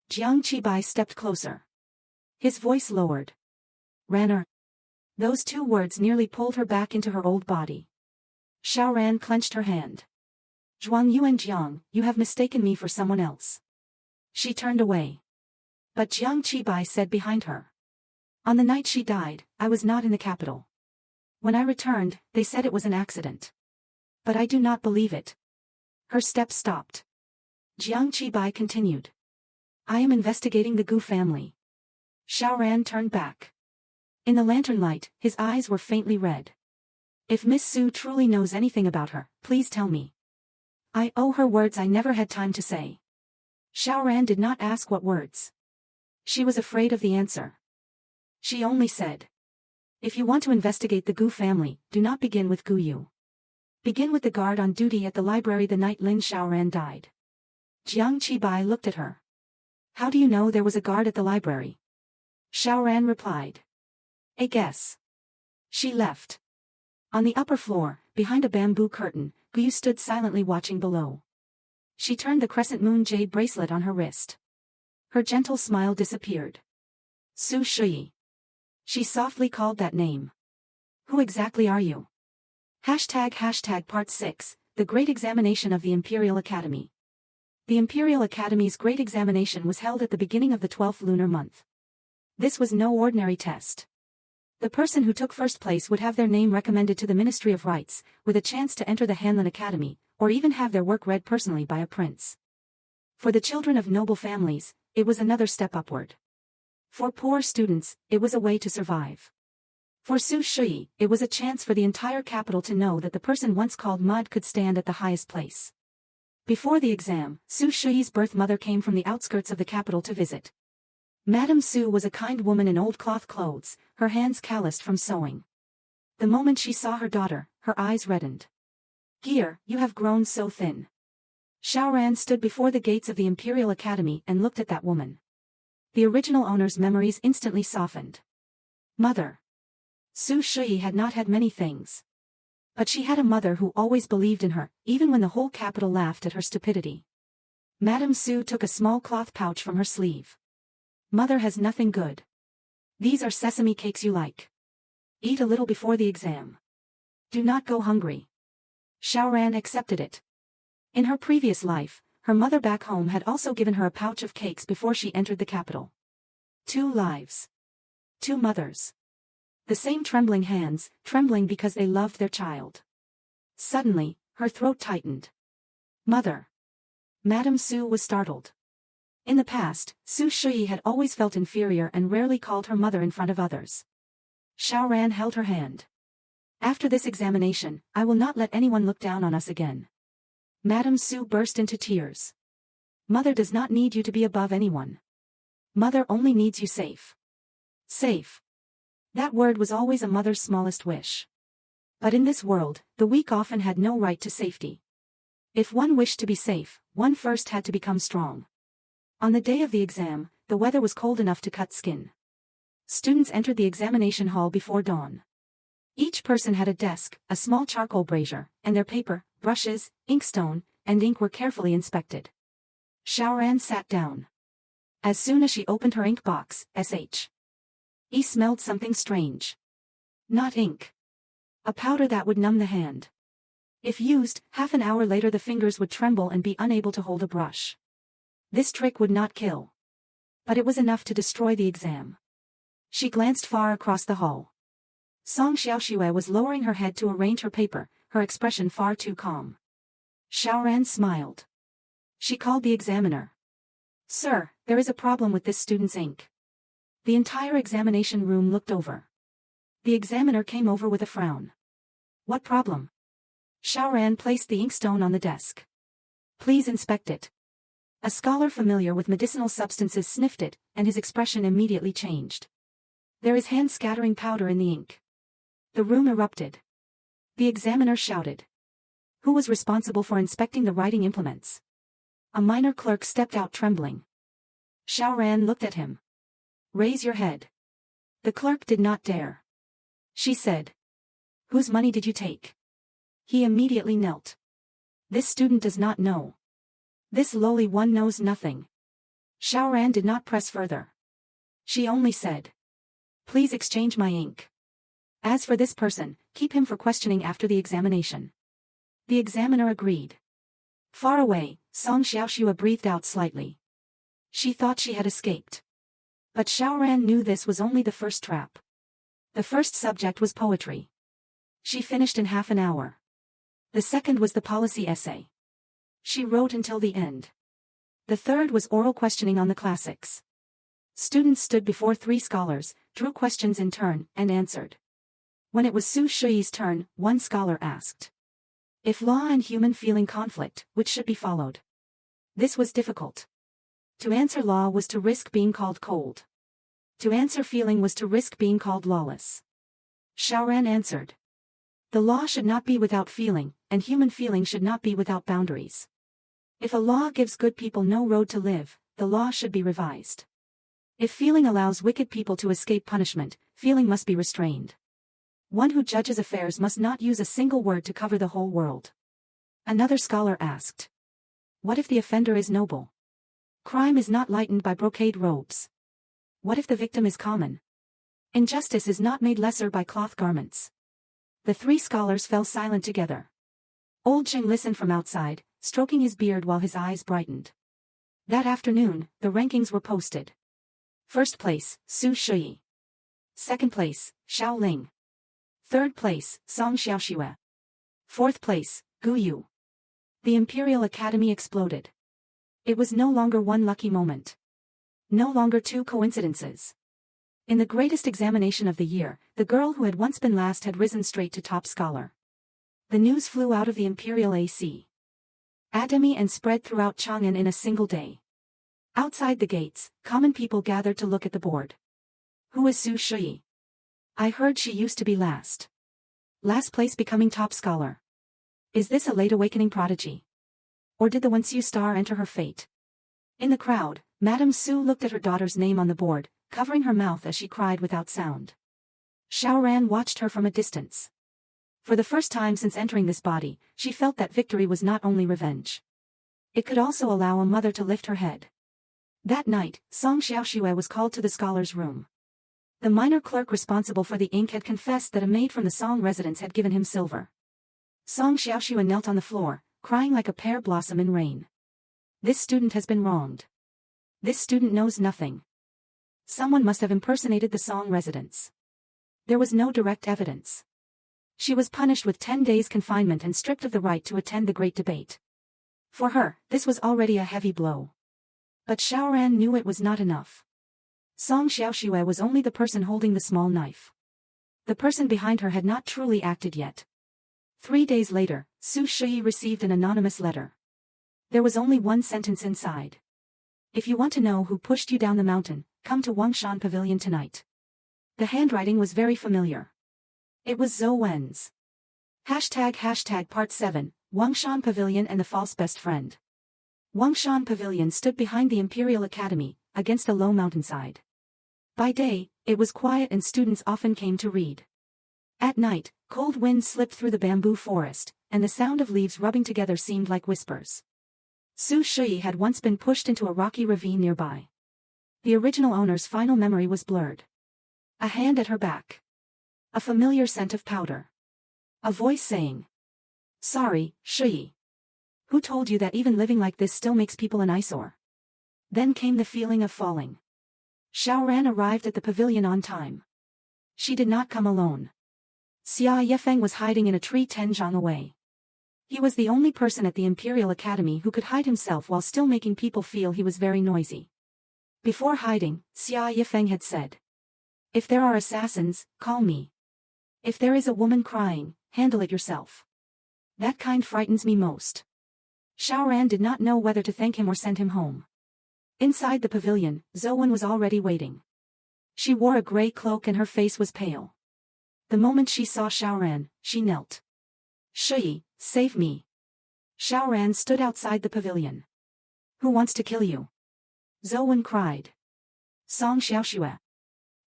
Jiang Qibai stepped closer. His voice lowered. "Ranner." Those two words nearly pulled her back into her old body. Xiaoran clenched her hand. "Zhuang Yuan Jiang, you have mistaken me for someone else." She turned away. But Jiang Qibai said behind her, "On the night she died, I was not in the capital. When I returned, they said it was an accident. But I do not believe it." Her steps stopped. Jiang Qibai continued. "I am investigating the Gu family." Xiaoran turned back. In the lantern light, his eyes were faintly red. "If Miss Su truly knows anything about her, please tell me. I owe her words I never had time to say." Xiaoran did not ask what words. She was afraid of the answer. She only said, "If you want to investigate the Gu family, do not begin with Guyu. Begin with the guard on duty at the library the night Lin Xiaoran died." Jiang Qibai looked at her. "How do you know there was a guard at the library?" Xiaoran replied, "A guess." She left. On the upper floor, behind a bamboo curtain, Guyu stood silently watching below. She turned the crescent-moon jade bracelet on her wrist. Her gentle smile disappeared. "Su Shuyi." She softly called that name. "Who exactly are you?" Part 6, The Great Examination of the Imperial Academy. The Imperial Academy's Great Examination was held at the beginning of the 12th lunar month. This was no ordinary test. The person who took first place would have their name recommended to the Ministry of Rights, with a chance to enter the Hanlin Academy, or even have their work read personally by a prince. For the children of noble families, it was another step upward. For poor students, it was a way to survive. For Su Shuyi, it was a chance for the entire capital to know that the person once called mud could stand at the highest place. Before the exam, Su Shuyi's birth mother came from the outskirts of the capital to visit. Madame Su was a kind woman in old cloth clothes, her hands calloused from sewing. The moment she saw her daughter, her eyes reddened. "Gear, you have grown so thin." Xiaoran stood before the gates of the Imperial Academy and looked at that woman. The original owner's memories instantly softened. Mother. Su Shuyi had not had many things. But she had a mother who always believed in her, even when the whole capital laughed at her stupidity. Madame Su took a small cloth pouch from her sleeve. Mother has nothing good. These are sesame cakes you like. Eat a little before the exam. Do not go hungry. Xiaoran accepted it. In her previous life, her mother back home had also given her a pouch of cakes before she entered the capital. 2 lives. 2 mothers. The same trembling hands, trembling because they loved their child. Suddenly, her throat tightened. Mother. Madame Su was startled. In the past, Su Shuyi had always felt inferior and rarely called her mother in front of others. Xiaoran held her hand. After this examination, I will not let anyone look down on us again. Madame Su burst into tears. Mother does not need you to be above anyone. Mother only needs you safe. Safe. That word was always a mother's smallest wish. But in this world, the weak often had no right to safety. If one wished to be safe, one first had to become strong. On the day of the exam, the weather was cold enough to cut skin. Students entered the examination hall before dawn. Each person had a desk, a small charcoal brazier, and their paper, brushes, inkstone, and ink were carefully inspected. Xiaoran sat down. As soon as she opened her ink box, He smelled something strange. Not ink. A powder that would numb the hand. If used, half an hour later the fingers would tremble and be unable to hold a brush. This trick would not kill. But it was enough to destroy the exam. She glanced far across the hall. Song Xiaoxue was lowering her head to arrange her paper, her expression far too calm. Xiaoran smiled. She called the examiner. Sir, there is a problem with this student's ink. The entire examination room looked over. The examiner came over with a frown. What problem? Xiaoran placed the inkstone on the desk. Please inspect it. A scholar familiar with medicinal substances sniffed it, and his expression immediately changed. There is hand-scattering powder in the ink. The room erupted. The examiner shouted. Who was responsible for inspecting the writing implements? A minor clerk stepped out trembling. Xiaoran looked at him. Raise your head. The clerk did not dare. She said. Whose money did you take? He immediately knelt. This student does not know. This lowly one knows nothing. Xiaoran did not press further. She only said. Please exchange my ink. As for this person, keep him for questioning after the examination. The examiner agreed. Far away, Song Xiaoxue breathed out slightly. She thought she had escaped. But Xiaoran knew this was only the first trap. The first subject was poetry. She finished in half an hour. The second was the policy essay. She wrote until the end. The third was oral questioning on the classics. Students stood before 3 scholars, drew questions in turn, and answered. When it was Su Shuyi's turn, one scholar asked. If law and human feeling conflict, which should be followed? This was difficult. To answer law was to risk being called cold. To answer feeling was to risk being called lawless. Xiaoran answered. The law should not be without feeling, and human feeling should not be without boundaries. If a law gives good people no road to live, the law should be revised. If feeling allows wicked people to escape punishment, feeling must be restrained. One who judges affairs must not use a single word to cover the whole world. Another scholar asked. What if the offender is noble? Crime is not lightened by brocade robes. What if the victim is common? Injustice is not made lesser by cloth garments. The 3 scholars fell silent together. Old Jing listened from outside, stroking his beard while his eyes brightened. That afternoon, the rankings were posted. First place, Su Shuyi. Second place, Xiao Ling. Third place, Song Xiaoxue. Fourth place, Gu Yu. The Imperial Academy exploded. It was no longer one lucky moment. No longer 2 coincidences. In the greatest examination of the year, the girl who had once been last had risen straight to top scholar. The news flew out of the Imperial Academy and spread throughout Chang'an in a single day. Outside the gates, common people gathered to look at the board. Who is Su Shuyi? I heard she used to be last. Last place becoming top scholar. Is this a late awakening prodigy? Or did the Wenxiu star enter her fate? In the crowd, Madame Su looked at her daughter's name on the board, covering her mouth as she cried without sound. Xiaoran watched her from a distance. For the first time since entering this body, she felt that victory was not only revenge. It could also allow a mother to lift her head. That night, Song Xiaoshui was called to the scholar's room. The minor clerk responsible for the ink had confessed that a maid from the Song residence had given him silver. Song Xiaoshui knelt on the floor, crying like a pear blossom in rain. This student has been wronged. This student knows nothing. Someone must have impersonated the Song residence. There was no direct evidence. She was punished with 10 days confinement and stripped of the right to attend the great debate. For her, this was already a heavy blow. But Xiaoran knew it was not enough. Song Xiaoshui was only the person holding the small knife. The person behind her had not truly acted yet. 3 days later, Su Shuyi received an anonymous letter. There was only one sentence inside. If you want to know who pushed you down the mountain, come to Wangshan Pavilion tonight. The handwriting was very familiar. It was Zhou Wen's. Part 7, Wangshan Pavilion and the False Best Friend. Wangshan Pavilion stood behind the Imperial Academy, against a low mountainside. By day, it was quiet and students often came to read. At night, cold winds slipped through the bamboo forest, and the sound of leaves rubbing together seemed like whispers. Su Shuyi had once been pushed into a rocky ravine nearby. The original owner's final memory was blurred. A hand at her back. A familiar scent of powder. A voice saying, "Sorry, Shuyi. Who told you that even living like this still makes people an eyesore?" Then came the feeling of falling. Xiaoran arrived at the pavilion on time. She did not come alone. Xia Yefeng was hiding in a tree 10 zhang away. He was the only person at the Imperial Academy who could hide himself while still making people feel he was very noisy. Before hiding, Xia Yefeng had said, "If there are assassins, call me. If there is a woman crying, handle it yourself. That kind frightens me most." Xiaoran did not know whether to thank him or send him home. Inside the pavilion, Zhou was already waiting. She wore a gray cloak and her face was pale. The moment she saw Xiaoran, she knelt. "Shuyi, save me." Xiaoran stood outside the pavilion. "Who wants to kill you?" Zhou cried. "Song Xiaoshui.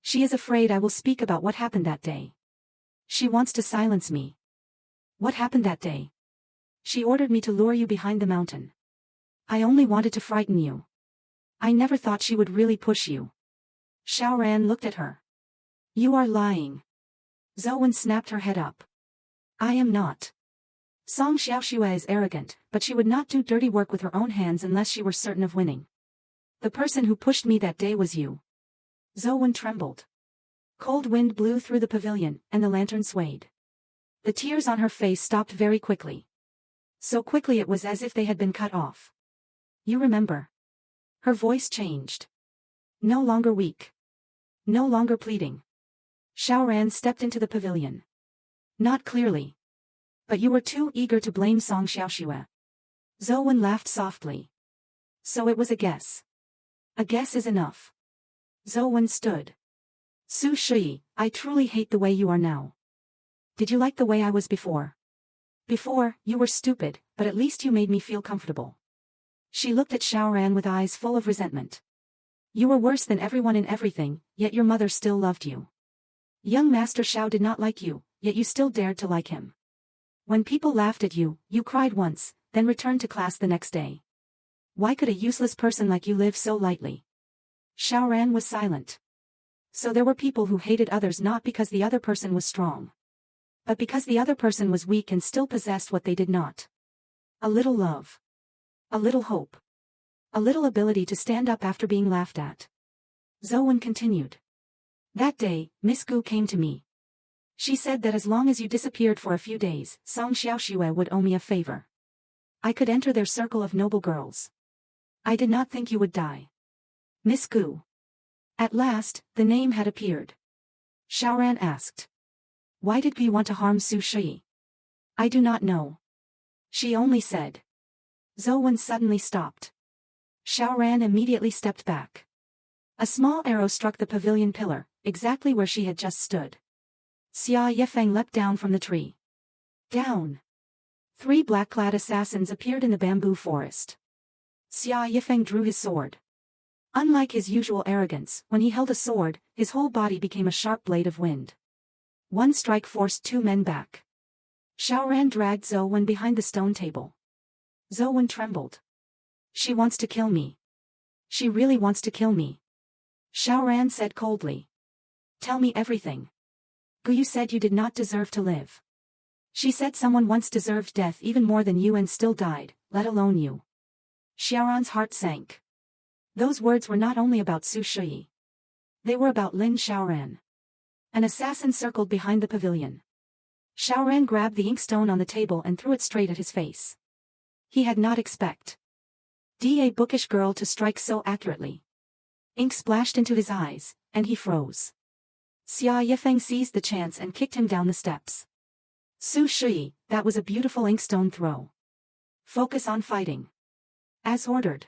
She is afraid I will speak about what happened that day. She wants to silence me." "What happened that day?" "She ordered me to lure you behind the mountain. I only wanted to frighten you. I never thought she would really push you." Xiaoran looked at her. "You are lying." Zhou snapped her head up. "I am not. Song Xiaoshui is arrogant, but she would not do dirty work with her own hands unless she were certain of winning. The person who pushed me that day was you." Zhou trembled. Cold wind blew through the pavilion, and the lantern swayed. The tears on her face stopped very quickly. So quickly it was as if they had been cut off. "You remember?" Her voice changed. No longer weak. No longer pleading. Xiaoran stepped into the pavilion. "Not clearly. But you were too eager to blame Song Xiaoshui." Zhou laughed softly. "So it was a guess." "A guess is enough." Zhou stood. "Su Shuyi, I truly hate the way you are now. Did you like the way I was before?" "Before, you were stupid, but at least you made me feel comfortable." She looked at Xiaoran with eyes full of resentment. "You were worse than everyone in everything, yet your mother still loved you. Young Master Xiao did not like you, yet you still dared to like him. When people laughed at you, you cried once, then returned to class the next day. Why could a useless person like you live so lightly?" Xiaoran was silent. So there were people who hated others not because the other person was strong, but because the other person was weak and still possessed what they did not. A little love. A little hope. A little ability to stand up after being laughed at. Zhou continued. "That day, Miss Gu came to me. She said that as long as you disappeared for a few days, Song Xiaoshui would owe me a favor. I could enter their circle of noble girls. I did not think you would die." Miss Gu. At last, the name had appeared. Xiaoran asked. "Why did Gu want to harm Su Shuyi?" "I do not know. She only said." Zhou suddenly stopped. Xiaoran immediately stepped back. A small arrow struck the pavilion pillar, exactly where she had just stood. Xia Yefeng leapt down from the tree. Down. 3 black-clad assassins appeared in the bamboo forest. Xia Yefeng drew his sword. Unlike his usual arrogance, when he held a sword, his whole body became a sharp blade of wind. One strike forced 2 men back. Xiaoran dragged Zhou behind the stone table. Zhou trembled. "She wants to kill me." She really wants to kill me. Xiaoran said coldly. Tell me everything. Guyu said you did not deserve to live. She said someone once deserved death even more than you and still died, let alone you. Xiaoran's heart sank. Those words were not only about Su Shuyi. They were about Lin Xiaoran. An assassin circled behind the pavilion. Xiaoran grabbed the inkstone on the table and threw it straight at his face. He had not expected a bookish girl to strike so accurately. Ink splashed into his eyes, and he froze. Xia Yifeng seized the chance and kicked him down the steps. Su Shuyi, that was a beautiful inkstone throw. Focus on fighting. As ordered.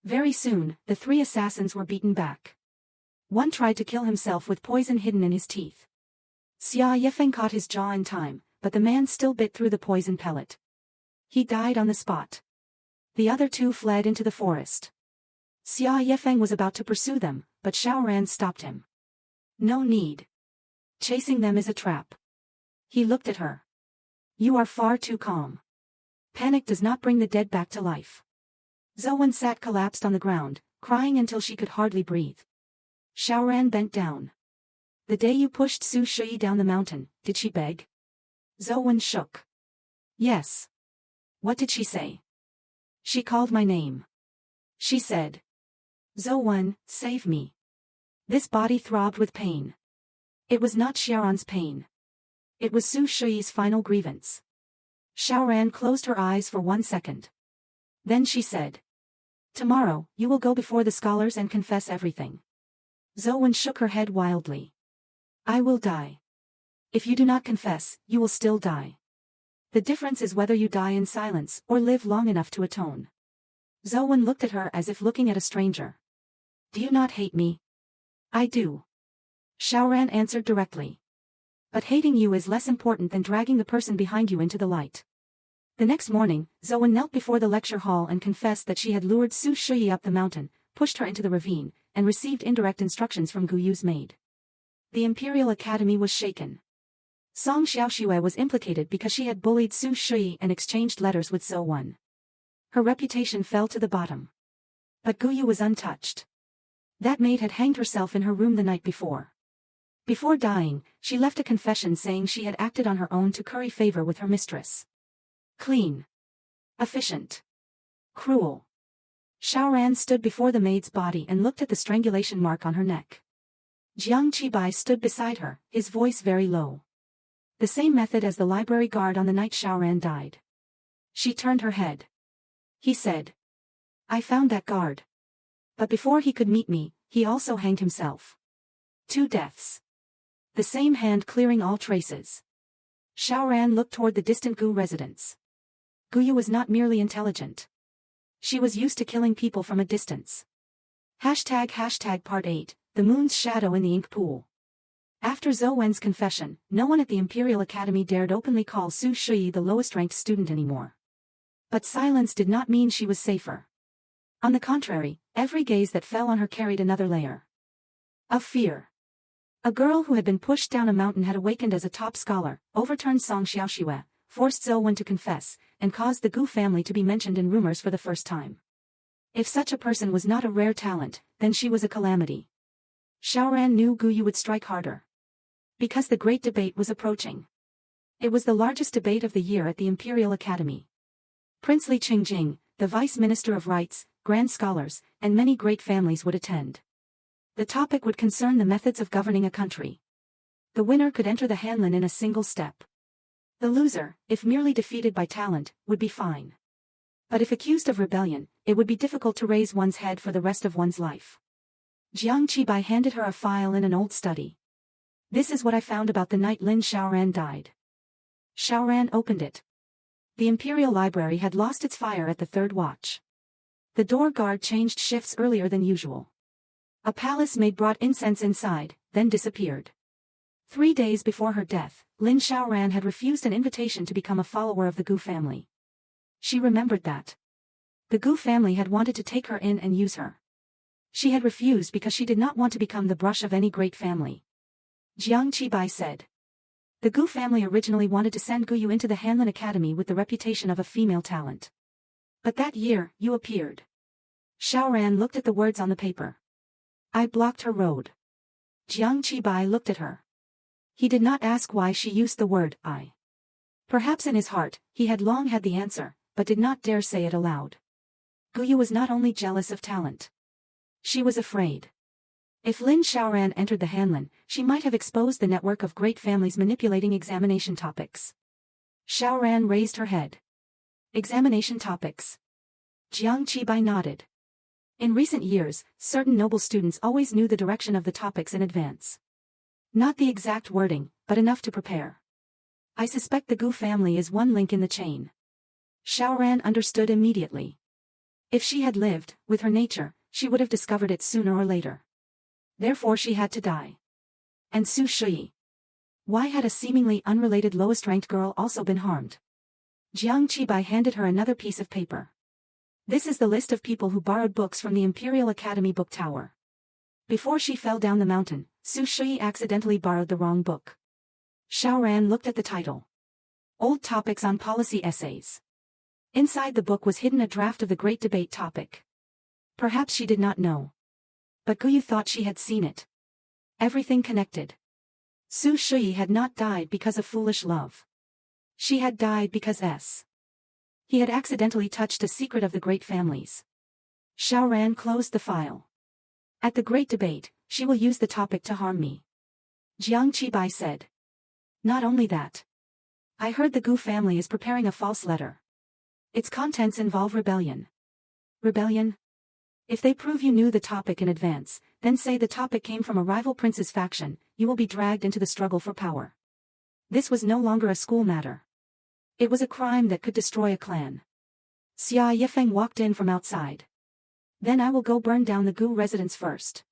Very soon, the three assassins were beaten back. One tried to kill himself with poison hidden in his teeth. Xia Yifeng caught his jaw in time, but the man still bit through the poison pellet. He died on the spot. The other two fled into the forest. Xia Yifeng was about to pursue them, but Xiaoran stopped him. No need. Chasing them is a trap. He looked at her. You are far too calm. Panic does not bring the dead back to life. Zhou sat collapsed on the ground, crying until she could hardly breathe. Xiaoran bent down. The day you pushed Su Shuyi down the mountain, did she beg? Zhou shook. Yes. What did she say? She called my name. She said. Zhou, save me. This body throbbed with pain. It was not Xiaoran's pain. It was Su Shuyi's final grievance. Xiaoran closed her eyes for 1 second. Then she said. Tomorrow, you will go before the scholars and confess everything. Zhou shook her head wildly. I will die. If you do not confess, you will still die. The difference is whether you die in silence or live long enough to atone. Zhou looked at her as if looking at a stranger. Do you not hate me? I do. Xiaoran answered directly. But hating you is less important than dragging the person behind you into the light. The next morning, Zhou knelt before the lecture hall and confessed that she had lured Su Shuyi up the mountain, pushed her into the ravine, and received indirect instructions from Guyu's maid. The Imperial Academy was shaken. Song Xiaoxue was implicated because she had bullied Su Shuyi and exchanged letters with Zhou. Her reputation fell to the bottom. But Guyu was untouched. That maid had hanged herself in her room the night before. Before dying, she left a confession saying she had acted on her own to curry favor with her mistress. Clean. Efficient. Cruel. Xiaoran stood before the maid's body and looked at the strangulation mark on her neck. Jiang Qibai stood beside her, his voice very low. The same method as the library guard on the night Xiaoran died. She turned her head. He said. I found that guard. But before he could meet me, he also hanged himself. 2 deaths. The same hand clearing all traces. Xiaoran looked toward the distant Gu residence. Guyu was not merely intelligent. She was used to killing people from a distance. Part 8, The Moon's Shadow in the Ink Pool. After Zhou confession, no one at the Imperial Academy dared openly call Su Shuyi the lowest-ranked student anymore. But silence did not mean she was safer. On the contrary, every gaze that fell on her carried another layer of fear. A girl who had been pushed down a mountain had awakened as a top scholar, overturned Song Xiaoxue, forced Zhou to confess, and caused the Gu family to be mentioned in rumors for the first time. If such a person was not a rare talent, then she was a calamity. Xiaoran knew Guyu would strike harder. Because the great debate was approaching. It was the largest debate of the year at the Imperial Academy. Prince Li Qingjing, the Vice Minister of Rites, grand scholars, and many great families would attend. The topic would concern the methods of governing a country. The winner could enter the Hanlin in a single step. The loser, if merely defeated by talent, would be fine. But if accused of rebellion, it would be difficult to raise one's head for the rest of one's life. Jiang Qibai handed her a file in an old study. This is what I found about the night Lin Xiaoran died. Xiaoran opened it. The Imperial Library had lost its fire at the 3rd watch. The door guard changed shifts earlier than usual. A palace maid brought incense inside, then disappeared. 3 days before her death, Lin Xiaoran had refused an invitation to become a follower of the Gu family. She remembered that. The Gu family had wanted to take her in and use her. She had refused because she did not want to become the brush of any great family. Jiang Qibai said. The Gu family originally wanted to send Guyu into the Hanlin Academy with the reputation of a female talent. But that year, you appeared. Xiaoran looked at the words on the paper. I blocked her road. Jiang Qibai looked at her. He did not ask why she used the word I. Perhaps in his heart, he had long had the answer, but did not dare say it aloud. Guyu was not only jealous of talent. She was afraid. If Lin Xiaoran entered the Hanlin, she might have exposed the network of great families manipulating examination topics. Xiaoran raised her head. Examination topics. Jiang Qibai nodded. In recent years, certain noble students always knew the direction of the topics in advance. Not the exact wording, but enough to prepare. I suspect the Gu family is one link in the chain. Xiaoran understood immediately. If she had lived, with her nature, she would have discovered it sooner or later. Therefore she had to die. And Su Shuyi. Why had a seemingly unrelated lowest-ranked girl also been harmed? Jiang Qibai handed her another piece of paper. This is the list of people who borrowed books from the Imperial Academy book tower. Before she fell down the mountain, Su Shuyi accidentally borrowed the wrong book. Xiaoran looked at the title. Old Topics on Policy Essays. Inside the book was hidden a draft of the Great Debate topic. Perhaps she did not know. But Guyu thought she had seen it. Everything connected. Su Shuyi had not died because of foolish love. She had died because he had accidentally touched a secret of the great families. Xiaoran closed the file. At the Great Debate, she will use the topic to harm me. Jiang Qibai said. Not only that. I heard the Gu family is preparing a false letter. Its contents involve rebellion. Rebellion? If they prove you knew the topic in advance, then say the topic came from a rival prince's faction, you will be dragged into the struggle for power. This was no longer a school matter. It was a crime that could destroy a clan. Xia Yifeng walked in from outside. Then I will go burn down the Gu residence first.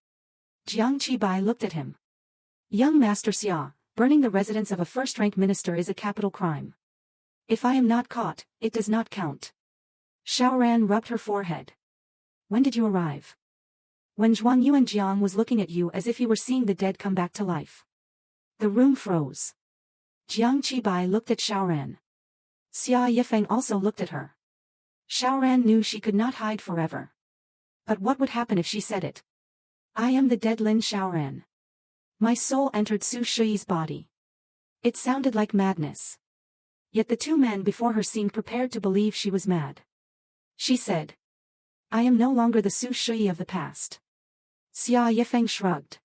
Jiang Qibai looked at him. Young Master Xia, burning the residence of a first-rank minister is a capital crime. If I am not caught, it does not count. Xiaoran rubbed her forehead. When did you arrive? When Zhuang Yuanjiang was looking at you as if you were seeing the dead come back to life. The room froze. Jiang Qibai looked at Xiaoran. Xia Yifeng also looked at her. Xiaoran knew she could not hide forever. But what would happen if she said it? I am the dead Lin Xiaoran. My soul entered Su Shuyi's body. It sounded like madness. Yet the two men before her seemed prepared to believe she was mad. She said. I am no longer the Su Shuyi of the past. Xia Yifeng shrugged.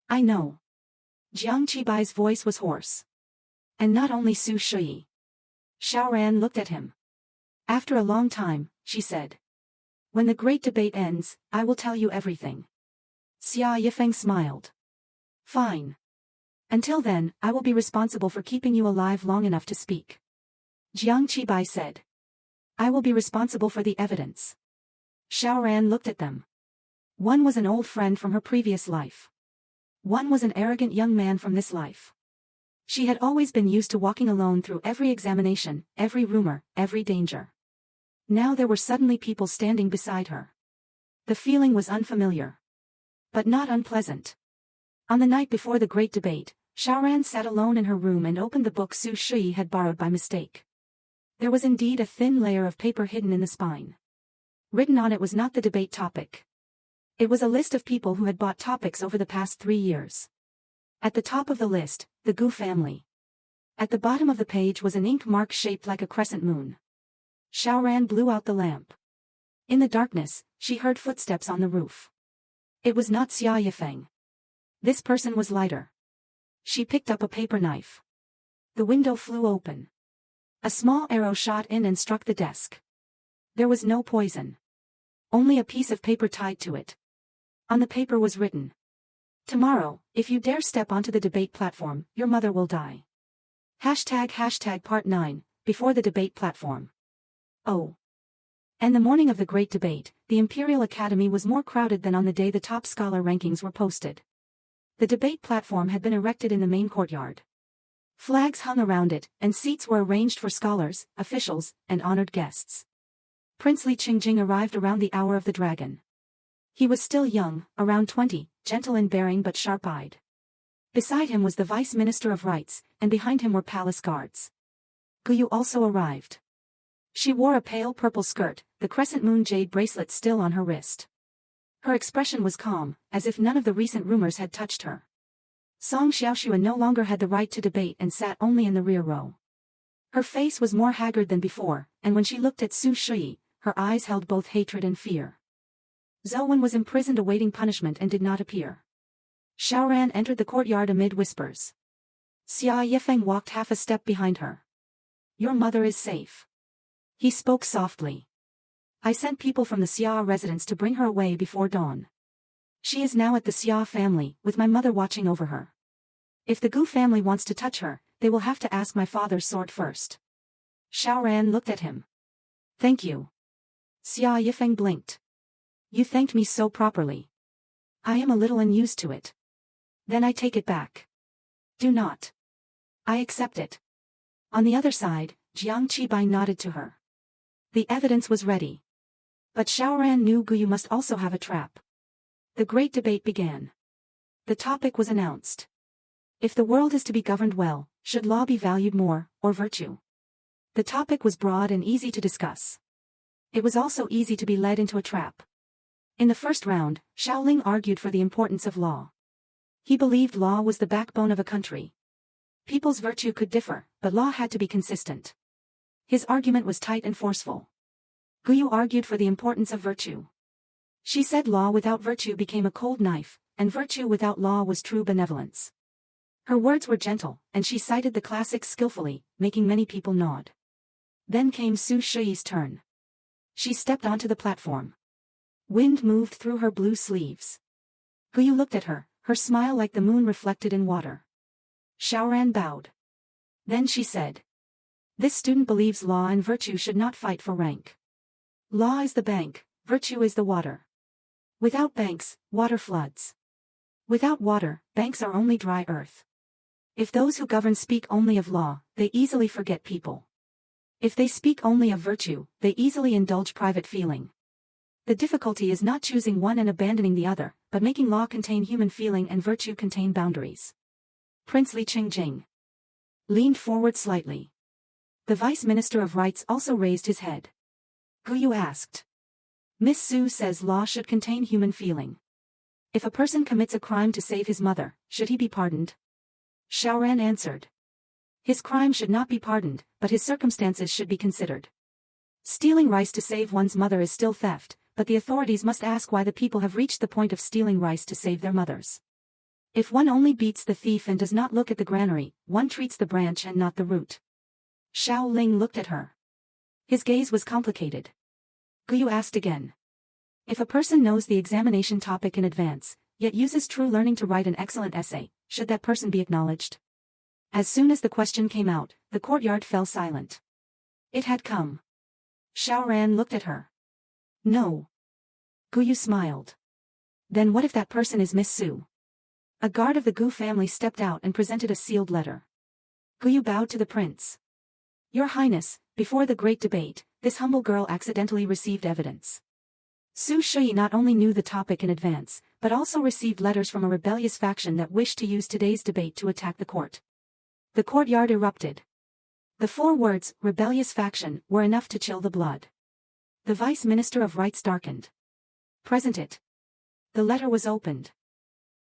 I know. Jiang Qibai's voice was hoarse. And not only Su Shuyi. Xiaoran looked at him. After a long time, she said. When the Great Debate ends, I will tell you everything. Xia Yifeng smiled. Fine. Until then, I will be responsible for keeping you alive long enough to speak. Jiang Qibai said. I will be responsible for the evidence. Xiaoran looked at them. One was an old friend from her previous life. One was an arrogant young man from this life. She had always been used to walking alone through every examination, every rumor, every danger. Now there were suddenly people standing beside her. The feeling was unfamiliar. But not unpleasant. On the night before the Great Debate, Xiaoran sat alone in her room and opened the book Su Shuyi had borrowed by mistake. There was indeed a thin layer of paper hidden in the spine. Written on it was not the debate topic. It was a list of people who had bought topics over the past 3 years. At the top of the list, the Gu family. At the bottom of the page was an ink mark shaped like a crescent moon. Xiaoran blew out the lamp. In the darkness, she heard footsteps on the roof. It was not Xia Yifeng. This person was lighter. She picked up a paper knife. The window flew open. A small arrow shot in and struck the desk. There was no poison. Only a piece of paper tied to it. On the paper was written. Tomorrow, if you dare step onto the debate platform, your mother will die. ## Part 9, before the debate platform. Oh. And the morning of the Great Debate, the Imperial Academy was more crowded than on the day the top scholar rankings were posted. The debate platform had been erected in the main courtyard. Flags hung around it, and seats were arranged for scholars, officials, and honored guests. Prince Li Qingjing arrived around the hour of the dragon. He was still young, around 20, gentle in bearing but sharp-eyed. Beside him was the Vice Minister of Rights, and behind him were palace guards. Guyu also arrived. She wore a pale purple skirt, the crescent-moon jade bracelet still on her wrist. Her expression was calm, as if none of the recent rumors had touched her. Song Xiaoxuan no longer had the right to debate and sat only in the rear row. Her face was more haggard than before, and when she looked at Su Shuyi, her eyes held both hatred and fear. Zhou was imprisoned awaiting punishment and did not appear. Xiaoran entered the courtyard amid whispers. Xia Yifeng walked half a step behind her. Your mother is safe. He spoke softly. I sent people from the Xia residence to bring her away before dawn. She is now at the Xia family, with my mother watching over her. If the Gu family wants to touch her, they will have to ask my father's sword first. Xiaoran looked at him. Thank you. Xia Yifeng blinked. You thanked me so properly. I am a little unused to it. Then I take it back. Do not. I accept it. On the other side, Jiang Qibai nodded to her. The evidence was ready. But Xiaoran knew Guyu must also have a trap. The great debate began. The topic was announced. If the world is to be governed well, should law be valued more, or virtue? The topic was broad and easy to discuss. It was also easy to be led into a trap. In the first round, Shaoling argued for the importance of law. He believed law was the backbone of a country. People's virtue could differ, but law had to be consistent. His argument was tight and forceful. Guyu argued for the importance of virtue. She said law without virtue became a cold knife, and virtue without law was true benevolence. Her words were gentle, and she cited the classics skillfully, making many people nod. Then came Su Shuyi's turn. She stepped onto the platform. Wind moved through her blue sleeves. Guyu looked at her, her smile like the moon reflected in water. Xiaoran bowed. Then she said. This student believes law and virtue should not fight for rank. Law is the bank, virtue is the water. Without banks, water floods. Without water, banks are only dry earth. If those who govern speak only of law, they easily forget people. If they speak only of virtue, they easily indulge private feeling. The difficulty is not choosing one and abandoning the other, but making law contain human feeling and virtue contain boundaries. Prince Li Qingjing leaned forward slightly. The Vice Minister of Rights also raised his head. Guyu asked. Miss Su says law should contain human feeling. If a person commits a crime to save his mother, should he be pardoned? Xiaoran answered. His crime should not be pardoned, but his circumstances should be considered. Stealing rice to save one's mother is still theft, but the authorities must ask why the people have reached the point of stealing rice to save their mothers. If one only beats the thief and does not look at the granary, one treats the branch and not the root. Xiao Ling looked at her. His gaze was complicated. Guyu asked again. If a person knows the examination topic in advance, yet uses true learning to write an excellent essay, should that person be acknowledged? As soon as the question came out, the courtyard fell silent. It had come. Xiaoran looked at her. No. Guyu smiled. Then what if that person is Miss Su? A guard of the Gu family stepped out and presented a sealed letter. Guyu bowed to the prince. Your Highness, before the great debate, this humble girl accidentally received evidence. Su Shuyi not only knew the topic in advance, but also received letters from a rebellious faction that wished to use today's debate to attack the court. The courtyard erupted. The 4 words, rebellious faction, were enough to chill the blood. The Vice Minister of Rights darkened. Present it. The letter was opened.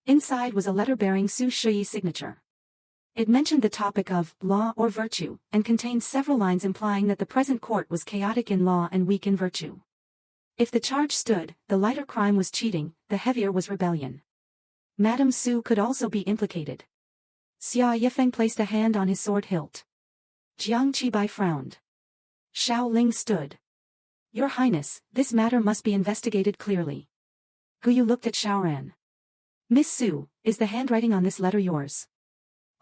Inside was a letter bearing Su Shuyi's signature. It mentioned the topic of law or virtue, and contained several lines implying that the present court was chaotic in law and weak in virtue. If the charge stood, the lighter crime was cheating, the heavier was rebellion. Madame Su could also be implicated. Xia Yifeng placed a hand on his sword hilt. Jiang Qibai frowned. Xiao Ling stood. Your Highness, this matter must be investigated clearly. Guyu looked at Xiaoran. Miss Su, is the handwriting on this letter yours?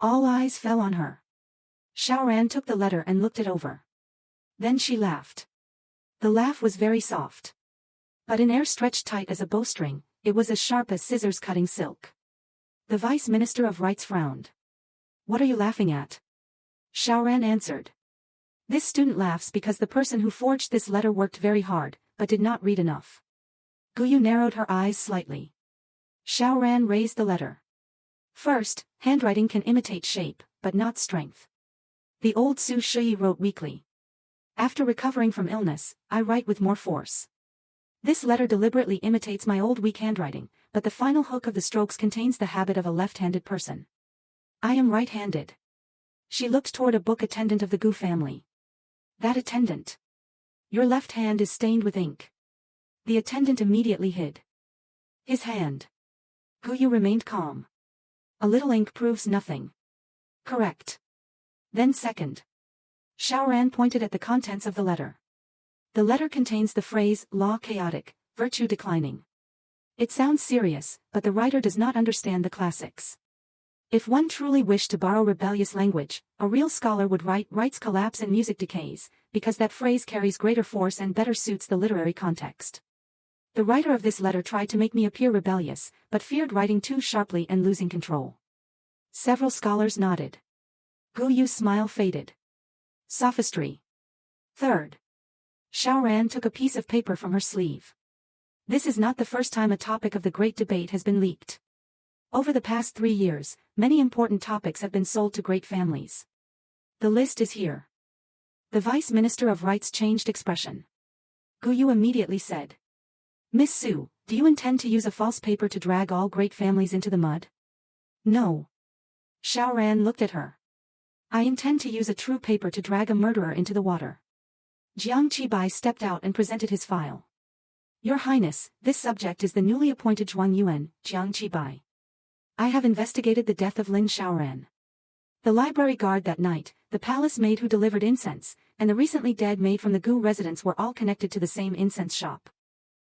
All eyes fell on her. Xiaoran took the letter and looked it over. Then she laughed. The laugh was very soft. But in air stretched tight as a bowstring, it was as sharp as scissors cutting silk. The Vice Minister of Rights frowned. What are you laughing at? Xiaoran answered. This student laughs because the person who forged this letter worked very hard, but did not read enough. Guyu narrowed her eyes slightly. Xiaoran raised the letter. First, handwriting can imitate shape, but not strength. The old Su Shuyi wrote weakly. After recovering from illness, I write with more force. This letter deliberately imitates my old weak handwriting, but the final hook of the strokes contains the habit of a left-handed person. I am right-handed. She looked toward a book attendant of the Gu family. That attendant. Your left hand is stained with ink. The attendant immediately hid his hand. Guyu remained calm. A little ink proves nothing. Correct. Then second. Xiaoran pointed at the contents of the letter. The letter contains the phrase, law chaotic, virtue declining. It sounds serious, but the writer does not understand the classics. If one truly wished to borrow rebellious language, a real scholar would write rights collapse and music decays, because that phrase carries greater force and better suits the literary context. The writer of this letter tried to make me appear rebellious, but feared writing too sharply and losing control. Several scholars nodded. Guyu's smile faded. Sophistry. Third. Xiaoran took a piece of paper from her sleeve. This is not the first time a topic of the great debate has been leaked. Over the past 3 years, many important topics have been sold to great families. The list is here. The Vice Minister of Rights changed expression. Guyu immediately said. Miss Su, do you intend to use a false paper to drag all great families into the mud? No. Xiaoran looked at her. I intend to use a true paper to drag a murderer into the water. Jiang Qibai stepped out and presented his file. Your Highness, this subject is the newly appointed Zhuang Yuan, Jiang Qibai. I have investigated the death of Lin Xiaoran. The library guard that night, the palace maid who delivered incense, and the recently dead maid from the Gu residence were all connected to the same incense shop.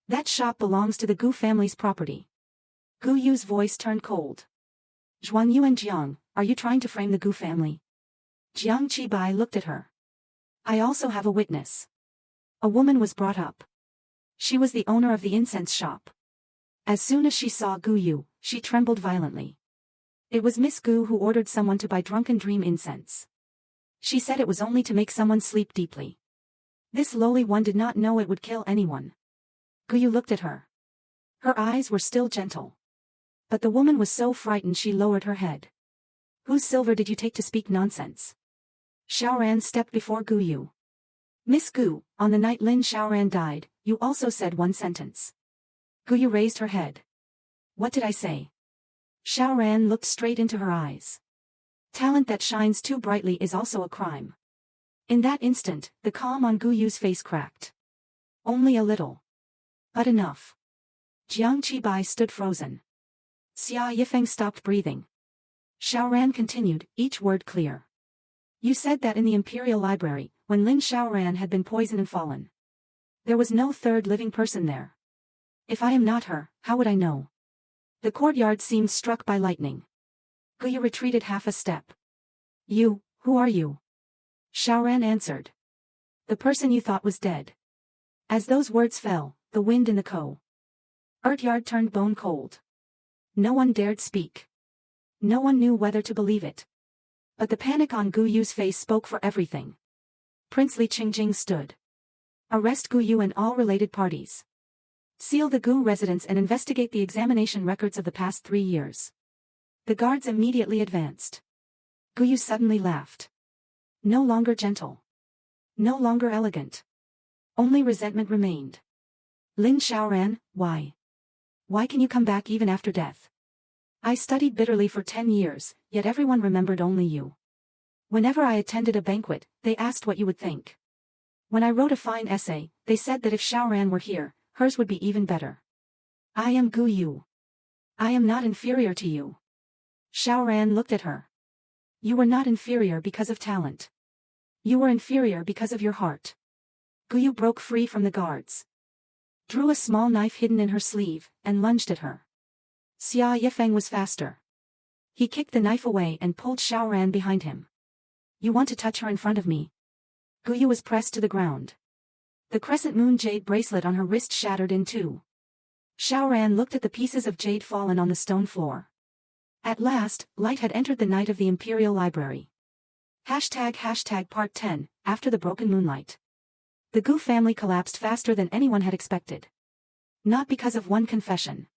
That shop belongs to the Gu family's property. Gu Yu's voice turned cold. Zhuang Yuan Jiang, are you trying to frame the Gu family? Jiang Qibai looked at her. I also have a witness. A woman was brought up. She was the owner of the incense shop. As soon as she saw Gu Yu, she trembled violently. It was Miss Gu who ordered someone to buy drunken dream incense. She said it was only to make someone sleep deeply. This lowly one did not know it would kill anyone. Gu Yu looked at her. Her eyes were still gentle. But the woman was so frightened she lowered her head. Whose silver did you take to speak nonsense? Xiaoran stepped before Gu Yu. Miss Gu, on the night Lin Xiaoran died, you also said one sentence. Gu Yu raised her head. What did I say? Xiaoran looked straight into her eyes. Talent that shines too brightly is also a crime. In that instant, the calm on Gu Yu's face cracked. Only a little. But enough. Jiang Qibai stood frozen. Xia Yifeng stopped breathing. Xiaoran continued, each word clear. You said that in the Imperial Library, when Lin Xiaoran had been poisoned and fallen. There was no third living person there. If I am not her, how would I know? The courtyard seemed struck by lightning. Gu Yu retreated half a step. You, who are you? Xiaoran answered. The person you thought was dead. As those words fell, the wind in the courtyard turned bone cold. No one dared speak. No one knew whether to believe it. But the panic on Gu Yu's face spoke for everything. Prince Li Qingjing stood. Arrest Gu Yu and all related parties. Seal the Gu residence and investigate the examination records of the past 3 years. The guards immediately advanced. Gu Yu suddenly laughed. No longer gentle. No longer elegant. Only resentment remained. Lin Xiaoran, why? Why can you come back even after death? I studied bitterly for 10 years, yet everyone remembered only you. Whenever I attended a banquet, they asked what you would think. When I wrote a fine essay, they said that if Xiaoran were here, hers would be even better. I am Gu Yu. I am not inferior to you. Xiaoran looked at her. You were not inferior because of talent. You were inferior because of your heart. Gu Yu broke free from the guards. Drew a small knife hidden in her sleeve, and lunged at her. Xia Yifeng was faster. He kicked the knife away and pulled Xiaoran behind him. You want to touch her in front of me? Gu Yu was pressed to the ground. The crescent-moon jade bracelet on her wrist shattered in two. Xiaoran looked at the pieces of jade fallen on the stone floor. At last, light had entered the night of the Imperial Library. Part 10, after the broken moonlight. The Gu family collapsed faster than anyone had expected. Not because of one confession.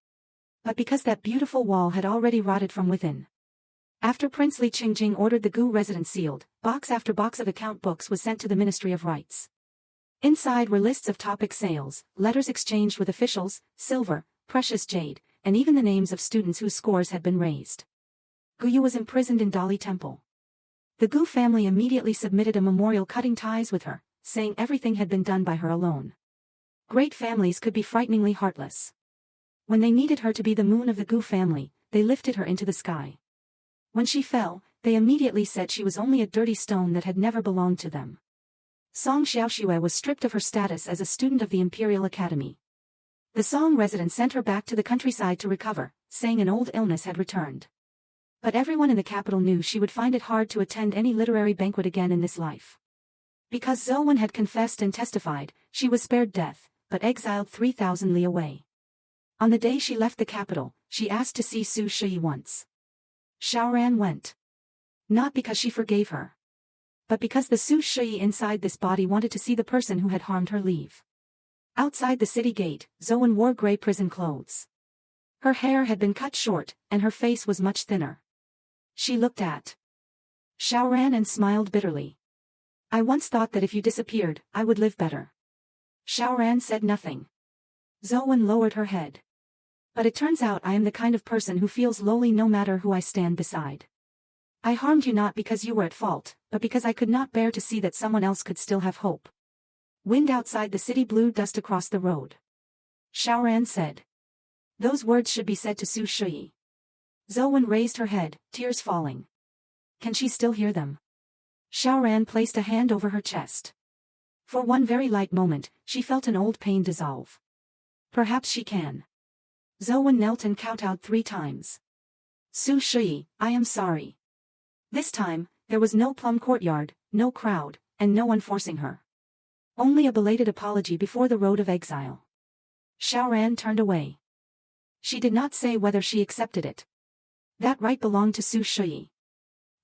But because that beautiful wall had already rotted from within. After Prince Li Qingjing ordered the Gu residence sealed, box after box of account books was sent to the Ministry of Rights. Inside were lists of topic sales, letters exchanged with officials, silver, precious jade, and even the names of students whose scores had been raised. Guyu was imprisoned in Dali Temple. The Gu family immediately submitted a memorial cutting ties with her, saying everything had been done by her alone. Great families could be frighteningly heartless. When they needed her to be the moon of the Gu family, they lifted her into the sky. When she fell, they immediately said she was only a dirty stone that had never belonged to them. Song Xiaoxue was stripped of her status as a student of the Imperial Academy. The Song resident sent her back to the countryside to recover, saying an old illness had returned. But everyone in the capital knew she would find it hard to attend any literary banquet again in this life. Because Zhou had confessed and testified, she was spared death, but exiled 3,000 li away. On the day she left the capital, she asked to see Su Shuyi once. Xiaoran went. Not because she forgave her, but because the Su Shuyi inside this body wanted to see the person who had harmed her leave. Outside the city gate, Zhou wore gray prison clothes. Her hair had been cut short, and her face was much thinner. She looked at Xiaoran and smiled bitterly. I once thought that if you disappeared, I would live better. Xiaoran said nothing. Zhou lowered her head. But it turns out I am the kind of person who feels lowly no matter who I stand beside. I harmed you not because you were at fault, but because I could not bear to see that someone else could still have hope. Wind outside the city blew dust across the road. Xiaoran said. Those words should be said to Su Shuyi. Zhou raised her head, tears falling. Can she still hear them? Xiaoran placed a hand over her chest. For one very light moment, she felt an old pain dissolve. Perhaps she can. Zhou knelt and kowtowed 3 times. Su Shuyi, I am sorry. This time, there was no plum courtyard, no crowd, and no one forcing her. Only a belated apology before the road of exile. Xiaoran turned away. She did not say whether she accepted it. That right belonged to Su Shuyi.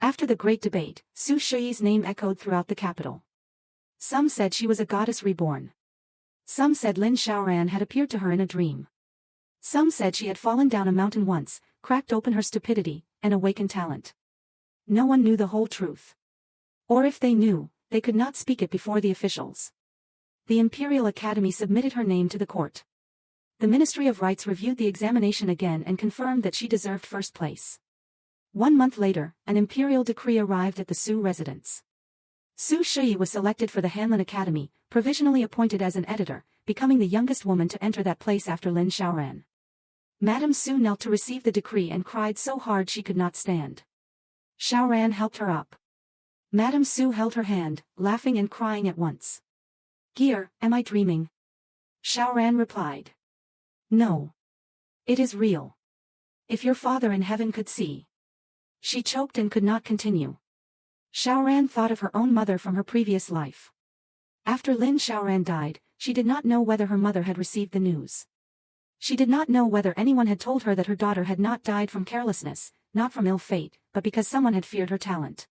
After the great debate, Su Shuyi's name echoed throughout the capital. Some said she was a goddess reborn. Some said Lin Xiaoran had appeared to her in a dream. Some said she had fallen down a mountain once, cracked open her stupidity, and awakened talent. No one knew the whole truth. Or if they knew, they could not speak it before the officials. The Imperial Academy submitted her name to the court. The Ministry of Rights reviewed the examination again and confirmed that she deserved first place. 1 month later, an imperial decree arrived at the Su residence. Su Shuyi was selected for the Hanlin Academy, provisionally appointed as an editor, becoming the youngest woman to enter that place after Lin Xiaoran. Madame Su knelt to receive the decree and cried so hard she could not stand. Xiaoran helped her up. Madame Su held her hand, laughing and crying at once. Gear, am I dreaming? Xiaoran replied. No. It is real. If your father in heaven could see. She choked and could not continue. Xiaoran thought of her own mother from her previous life. After Lin Xiaoran died, she did not know whether her mother had received the news. She did not know whether anyone had told her that her daughter had not died from carelessness, not from ill fate, but because someone had feared her talent.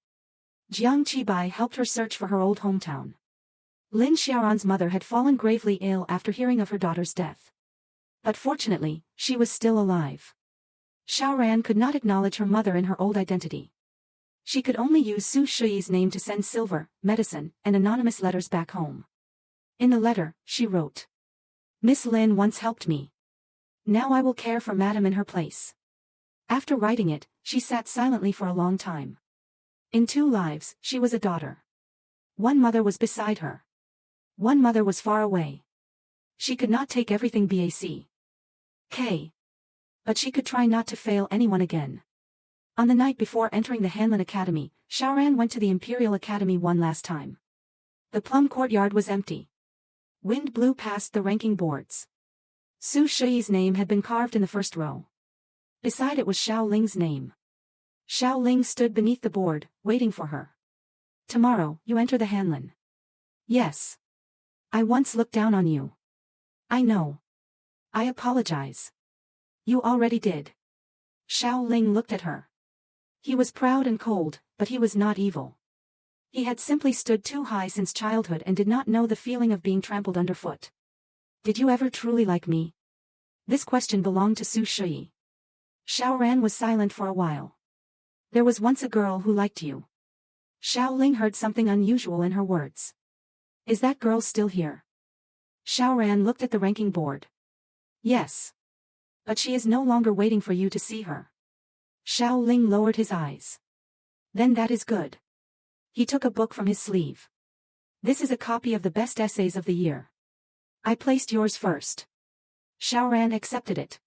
Jiang Qibai helped her search for her old hometown. Lin Xiaoran's mother had fallen gravely ill after hearing of her daughter's death. But fortunately, she was still alive. Xiaoran could not acknowledge her mother in her old identity. She could only use Su Shuyi's name to send silver, medicine, and anonymous letters back home. In the letter, she wrote, Miss Lin once helped me. Now I will care for Madam in her place. After writing it, she sat silently for a long time. In 2 lives, she was a daughter. One mother was beside her. One mother was far away. She could not take everything back. But she could try not to fail anyone again. On the night before entering the Hanlin Academy, Xiaoran went to the Imperial Academy one last time. The plum courtyard was empty. Wind blew past the ranking boards. Su Shuyi's name had been carved in the first row. Beside it was Xiao Ling's name. Xiao Ling stood beneath the board, waiting for her. Tomorrow, you enter the Hanlin. Yes. I once looked down on you. I know. I apologize. You already did. Xiao Ling looked at her. He was proud and cold, but he was not evil. He had simply stood too high since childhood and did not know the feeling of being trampled underfoot. Did you ever truly like me? This question belonged to Su Shuyi. Xiaoran was silent for a while. There was once a girl who liked you. Xiao Ling heard something unusual in her words. Is that girl still here? Xiaoran looked at the ranking board. Yes. But she is no longer waiting for you to see her. Xiao Ling lowered his eyes. Then that is good. He took a book from his sleeve. This is a copy of the best essays of the year. I placed yours first. Xiaoran accepted it.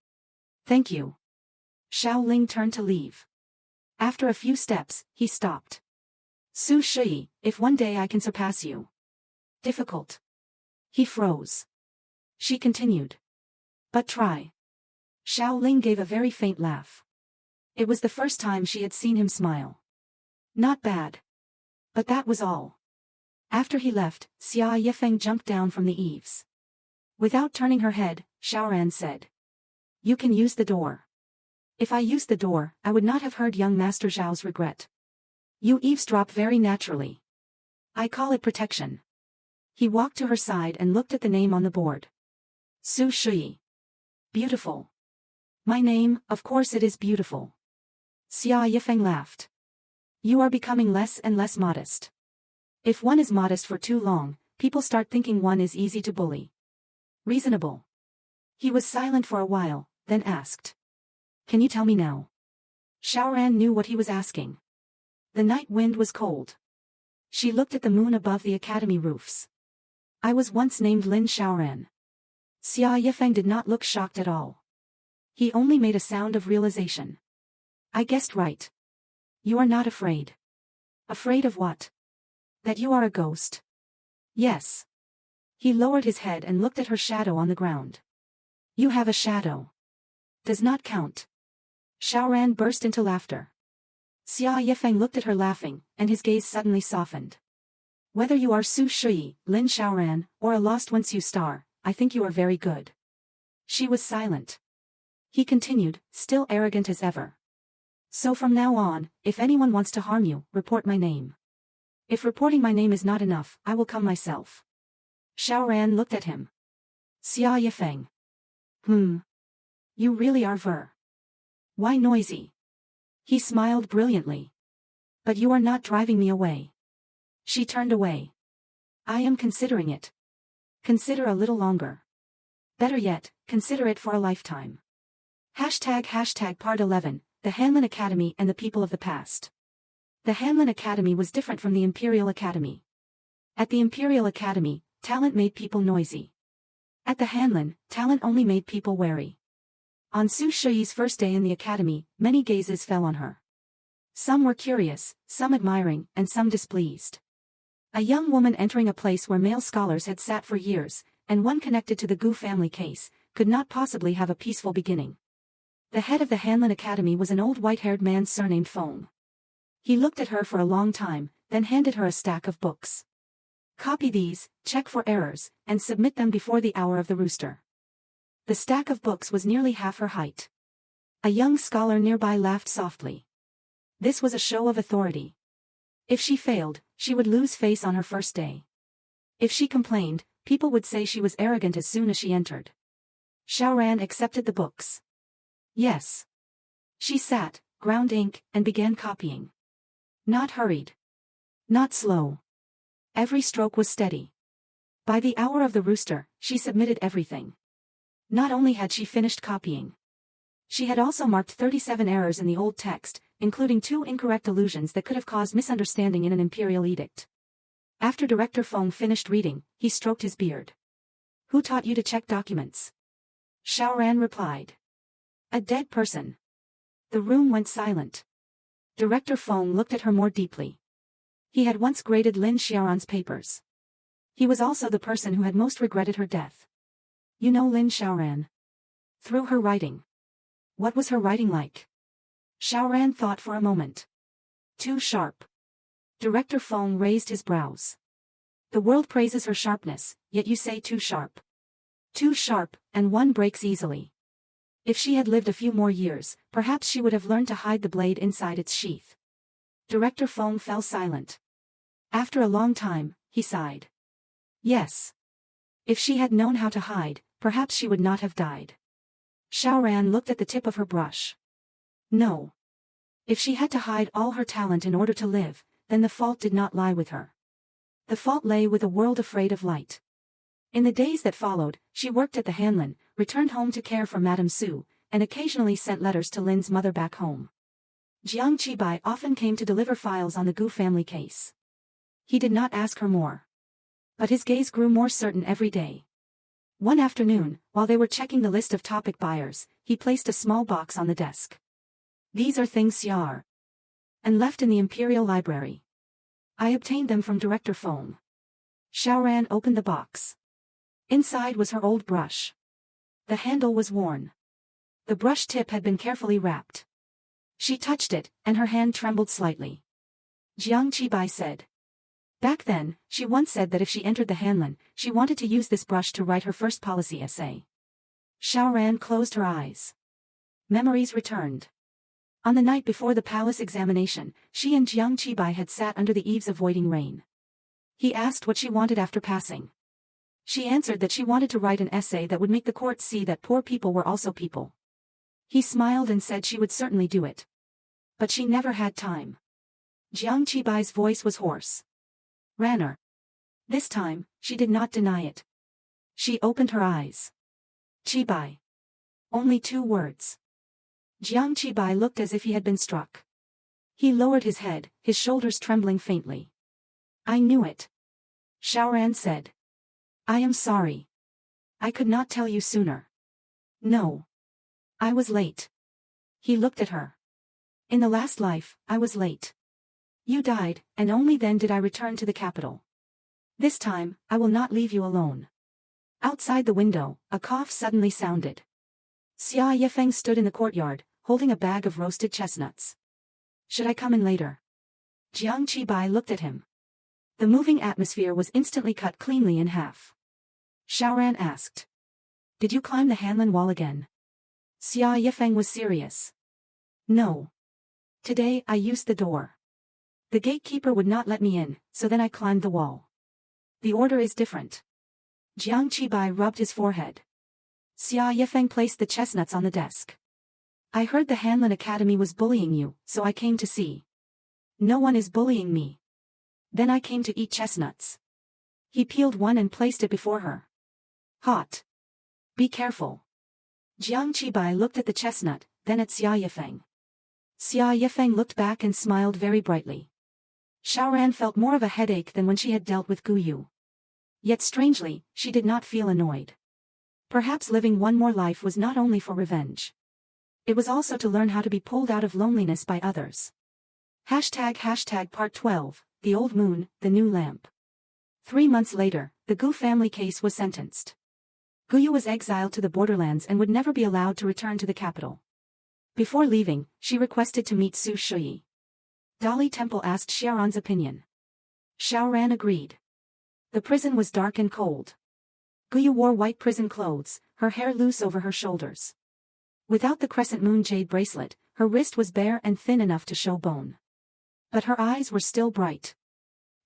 Thank you. Xiao Ling turned to leave. After a few steps, he stopped. Su Shuyi, if one day I can surpass you. Difficult. He froze. She continued. But try. Xiao Ling gave a very faint laugh. It was the first time she had seen him smile. Not bad. But that was all. After he left, Xia Yifeng jumped down from the eaves. Without turning her head, Xiaoran said. You can use the door. If I used the door, I would not have heard young Master Zhao's regret. You eavesdrop very naturally. I call it protection. He walked to her side and looked at the name on the board. Su Shuyi. Beautiful. My name, of course it is beautiful. Xia Yifeng laughed. You are becoming less and less modest. If one is modest for too long, people start thinking one is easy to bully. Reasonable. He was silent for a while, then asked. Can you tell me now? Xiaoran knew what he was asking. The night wind was cold. She looked at the moon above the academy roofs. I was once named Lin Xiaoran. Xia Yifeng did not look shocked at all. He only made a sound of realization. I guessed right. You are not afraid. Afraid of what? That you are a ghost. Yes. He lowered his head and looked at her shadow on the ground. You have a shadow. Does not count. Xiaoran burst into laughter. Xia Yifeng looked at her laughing, and his gaze suddenly softened. Whether you are Su Shuyi, Lin Xiaoran, or a lost Wensu star, I think you are very good. She was silent. He continued, still arrogant as ever. So from now on, if anyone wants to harm you, report my name. If reporting my name is not enough, I will come myself. Xiaoran looked at him. Xia Yifeng. You really are ver. Why noisy? He smiled brilliantly. But you are not driving me away. She turned away. I am considering it. Consider a little longer. Better yet, consider it for a lifetime. ## Part 11, The Hanlin Academy and the People of the Past. The Hanlin Academy was different from the Imperial Academy. At the Imperial Academy, talent made people noisy. At the Hanlin, talent only made people wary. On Su Shuyi's first day in the academy, many gazes fell on her. Some were curious, some admiring, and some displeased. A young woman entering a place where male scholars had sat for years, and one connected to the Gu family case, could not possibly have a peaceful beginning. The head of the Hanlin Academy was an old white-haired man surnamed Feng. He looked at her for a long time, then handed her a stack of books. Copy these, check for errors, and submit them before the hour of the rooster. The stack of books was nearly half her height. A young scholar nearby laughed softly. This was a show of authority. If she failed, she would lose face on her first day. If she complained, people would say she was arrogant as soon as she entered. Xiaoran accepted the books. Yes. She sat, ground ink, and began copying. Not hurried. Not slow. Every stroke was steady. By the hour of the rooster, she submitted everything. Not only had she finished copying. She had also marked 37 errors in the old text, including 2 incorrect allusions that could have caused misunderstanding in an imperial edict. After Director Feng finished reading, he stroked his beard. Who taught you to check documents? Xiaoran replied. A dead person. The room went silent. Director Feng looked at her more deeply. He had once graded Lin Xiaoran's papers. He was also the person who had most regretted her death. You know Lin Xiaoran. Through her writing. What was her writing like? Xiaoran thought for a moment. Too sharp. Director Feng raised his brows. The world praises her sharpness, yet you say too sharp. Too sharp, and one breaks easily. If she had lived a few more years, perhaps she would have learned to hide the blade inside its sheath. Director Feng fell silent. After a long time, he sighed. Yes. If she had known how to hide, perhaps she would not have died. Xiaoran looked at the tip of her brush. No. If she had to hide all her talent in order to live, then the fault did not lie with her. The fault lay with a world afraid of light. In the days that followed, she worked at the Hanlin, returned home to care for Madame Su, and occasionally sent letters to Lin's mother back home. Jiang Qibai often came to deliver files on the Gu family case. He did not ask her more. But his gaze grew more certain every day. One afternoon, while they were checking the list of topic buyers, he placed a small box on the desk. These are things Xiaoran and left in the Imperial Library. I obtained them from Director Feng. Xiaoran opened the box. Inside was her old brush. The handle was worn. The brush tip had been carefully wrapped. She touched it, and her hand trembled slightly. Jiang Qibai said. Back then, she once said that if she entered the Hanlin, she wanted to use this brush to write her first policy essay. Xiaoran closed her eyes. Memories returned. On the night before the palace examination, she and Jiang Qibai had sat under the eaves avoiding rain. He asked what she wanted after passing. She answered that she wanted to write an essay that would make the court see that poor people were also people. He smiled and said she would certainly do it. But she never had time. Jiang Qibai's voice was hoarse. Ranner. This time, she did not deny it. She opened her eyes. Qibai. Only 2 words. Jiang Qibai looked as if he had been struck. He lowered his head, his shoulders trembling faintly. I knew it. Xiaoran said. I am sorry. I could not tell you sooner. No. I was late. He looked at her. In the last life, I was late. You died, and only then did I return to the capital. This time, I will not leave you alone. Outside the window, a cough suddenly sounded. Xia Yifeng stood in the courtyard, holding a bag of roasted chestnuts. Should I come in later? Jiang Qibai looked at him. The moving atmosphere was instantly cut cleanly in half. Xiaoran asked. Did you climb the Hanlin wall again? Xia Yifeng was serious. No. Today I used the door. The gatekeeper would not let me in, so then I climbed the wall. The order is different. Jiang Qibai rubbed his forehead. Xia Yifeng placed the chestnuts on the desk. I heard the Hanlin Academy was bullying you, so I came to see. No one is bullying me. Then I came to eat chestnuts. He peeled one and placed it before her. Hot. Be careful. Jiang Qibai looked at the chestnut, then at Xia Yifeng. Xia Yifeng looked back and smiled very brightly. Xiaoran felt more of a headache than when she had dealt with Gu Yu. Yet strangely, she did not feel annoyed. Perhaps living one more life was not only for revenge. It was also to learn how to be pulled out of loneliness by others. Part 12, The Old Moon, The New Lamp. 3 months later, the Gu family case was sentenced. Gu Yu was exiled to the borderlands and would never be allowed to return to the capital. Before leaving, she requested to meet Su Shuyi. Dali Temple asked Xiaoran's opinion. Xiaoran agreed. The prison was dark and cold. Gu Yu wore white prison clothes, her hair loose over her shoulders. Without the crescent-moon jade bracelet, her wrist was bare and thin enough to show bone. But her eyes were still bright.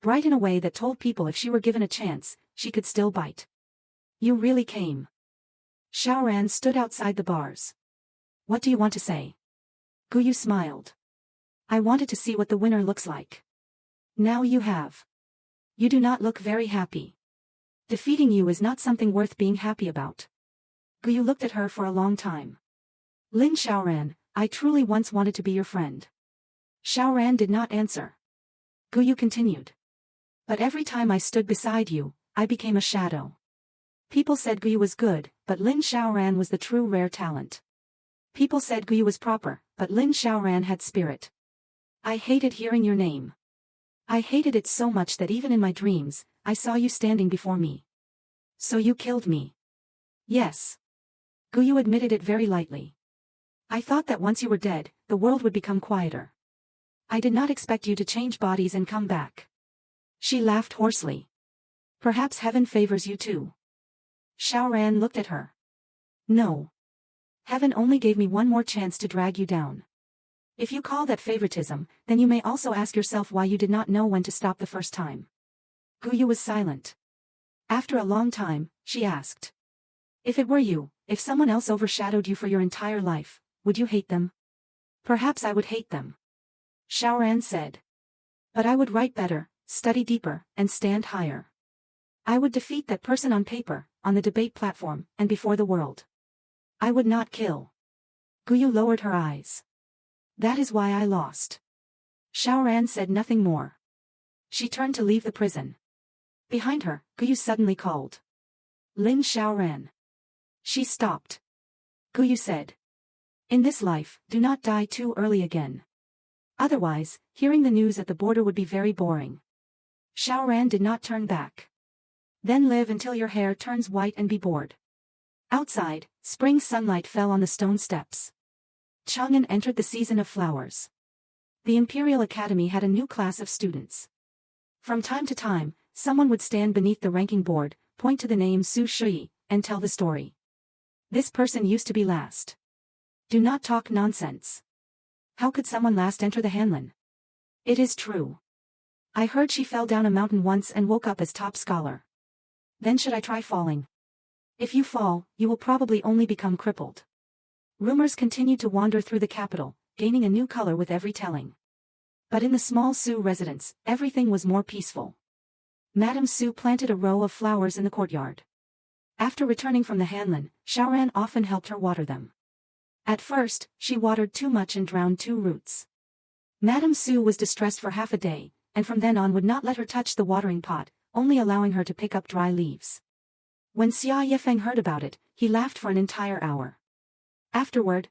Bright in a way that told people if she were given a chance, she could still bite. You really came. Xiaoran stood outside the bars. What do you want to say? Gu Yu smiled. I wanted to see what the winner looks like. Now you have. You do not look very happy. Defeating you is not something worth being happy about. Gu Yu looked at her for a long time. Lin Xiaoran, I truly once wanted to be your friend. Xiaoran did not answer. Gu Yu continued. But every time I stood beside you, I became a shadow. People said Gu Yu was good, but Lin Xiaoran was the true rare talent. People said Gu Yu was proper, but Lin Xiaoran had spirit. I hated hearing your name. I hated it so much that even in my dreams, I saw you standing before me. So you killed me. Yes. Gu Yu admitted it very lightly. I thought that once you were dead, the world would become quieter. I did not expect you to change bodies and come back. She laughed hoarsely. Perhaps heaven favors you too. Xiaoran looked at her. No. Heaven only gave me one more chance to drag you down. If you call that favoritism, then you may also ask yourself why you did not know when to stop the first time. Gu Yu was silent. After a long time, she asked. If it were you, if someone else overshadowed you for your entire life, would you hate them? Perhaps I would hate them. Xiaoran said. But I would write better, study deeper, and stand higher. I would defeat that person on paper, on the debate platform, and before the world. I would not kill. Guyu lowered her eyes. That is why I lost. Xiaoran said nothing more. She turned to leave the prison. Behind her, Guyu suddenly called. Lin Xiaoran. She stopped. Guyu said. In this life, do not die too early again. Otherwise, hearing the news at the border would be very boring. Xiaoran did not turn back. Then live until your hair turns white and be bored. Outside, spring sunlight fell on the stone steps. Chang'an entered the season of flowers. The Imperial Academy had a new class of students. From time to time, someone would stand beneath the ranking board, point to the name Su Shuyi, and tell the story. This person used to be last. Do not talk nonsense. How could someone last enter the Hanlin? It is true. I heard she fell down a mountain once and woke up as top scholar. Then should I try falling? If you fall, you will probably only become crippled. Rumors continued to wander through the capital, gaining a new color with every telling. But in the small Su residence, everything was more peaceful. Madame Su planted a row of flowers in the courtyard. After returning from the Hanlin, Xiaoran often helped her water them. At first, she watered too much and drowned 2 roots. Madame Su was distressed for half a day, and from then on would not let her touch the watering pot, only allowing her to pick up dry leaves. When Xia Yifeng heard about it, he laughed for an entire hour. Afterward,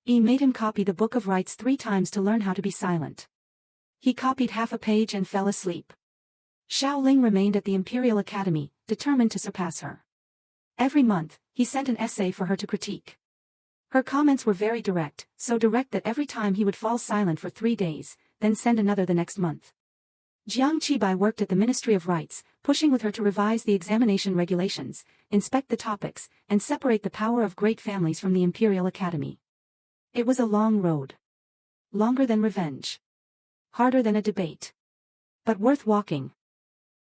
He made him copy the Book of Rites 3 times to learn how to be silent. He copied half a page and fell asleep. Xiao Ling remained at the Imperial Academy, determined to surpass her. Every month, he sent an essay for her to critique. Her comments were very direct, so direct that every time he would fall silent for 3 days, then send another the next month. Jiang Qibai worked at the Ministry of Rites, pushing with her to revise the examination regulations, inspect the topics, and separate the power of great families from the Imperial Academy. It was a long road. Longer than revenge. Harder than a debate. But worth walking.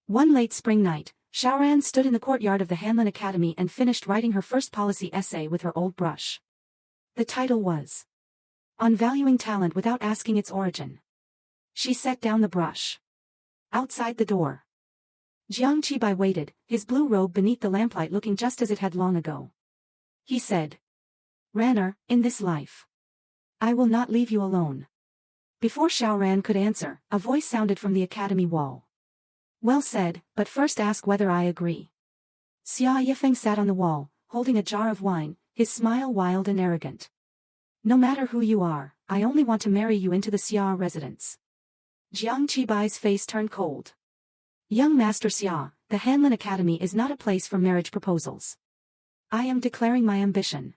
One late spring night, Xiaoran stood in the courtyard of the Hanlin Academy and finished writing her first policy essay with her old brush. The title was On Valuing Talent Without Asking Its Origin. She set down the brush. Outside the door, Jiang Qibai waited, his blue robe beneath the lamplight looking just as it had long ago. He said, Ranner, in this life, I will not leave you alone. Before Xiaoran could answer, a voice sounded from the academy wall. Well said, but first ask whether I agree. Xia Yifeng sat on the wall, holding a jar of wine, his smile wild and arrogant. No matter who you are, I only want to marry you into the Xia residence. Jiang Qibai's face turned cold. Young Master Xia, the Hanlin Academy is not a place for marriage proposals. I am declaring my ambition.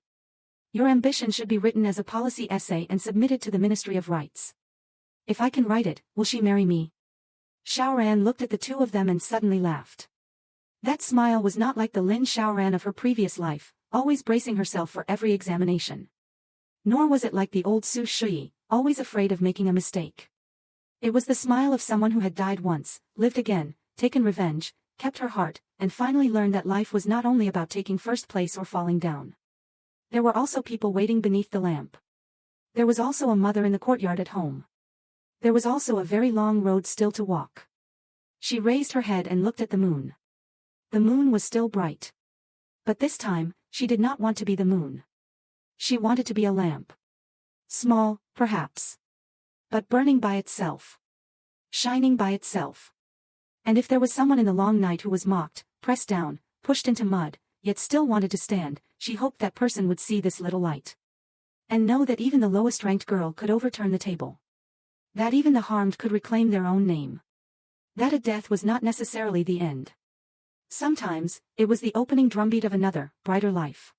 Your ambition should be written as a policy essay and submitted to the Ministry of Rites. If I can write it, will she marry me? Xiaoran looked at the two of them and suddenly laughed. That smile was not like the Lin Xiaoran of her previous life, always bracing herself for every examination. Nor was it like the old Su Shuyi, always afraid of making a mistake. It was the smile of someone who had died once, lived again, taken revenge, kept her heart, and finally learned that life was not only about taking first place or falling down. There were also people waiting beneath the lamp. There was also a mother in the courtyard at home. There was also a very long road still to walk. She raised her head and looked at the moon. The moon was still bright. But this time, she did not want to be the moon. She wanted to be a lamp. Small, perhaps. But burning by itself. Shining by itself. And if there was someone in the long night who was mocked, pressed down, pushed into mud, yet still wanted to stand, she hoped that person would see this little light. And know that even the lowest-ranked girl could overturn the table. That even the harmed could reclaim their own name. That a death was not necessarily the end. Sometimes, it was the opening drumbeat of another, brighter life.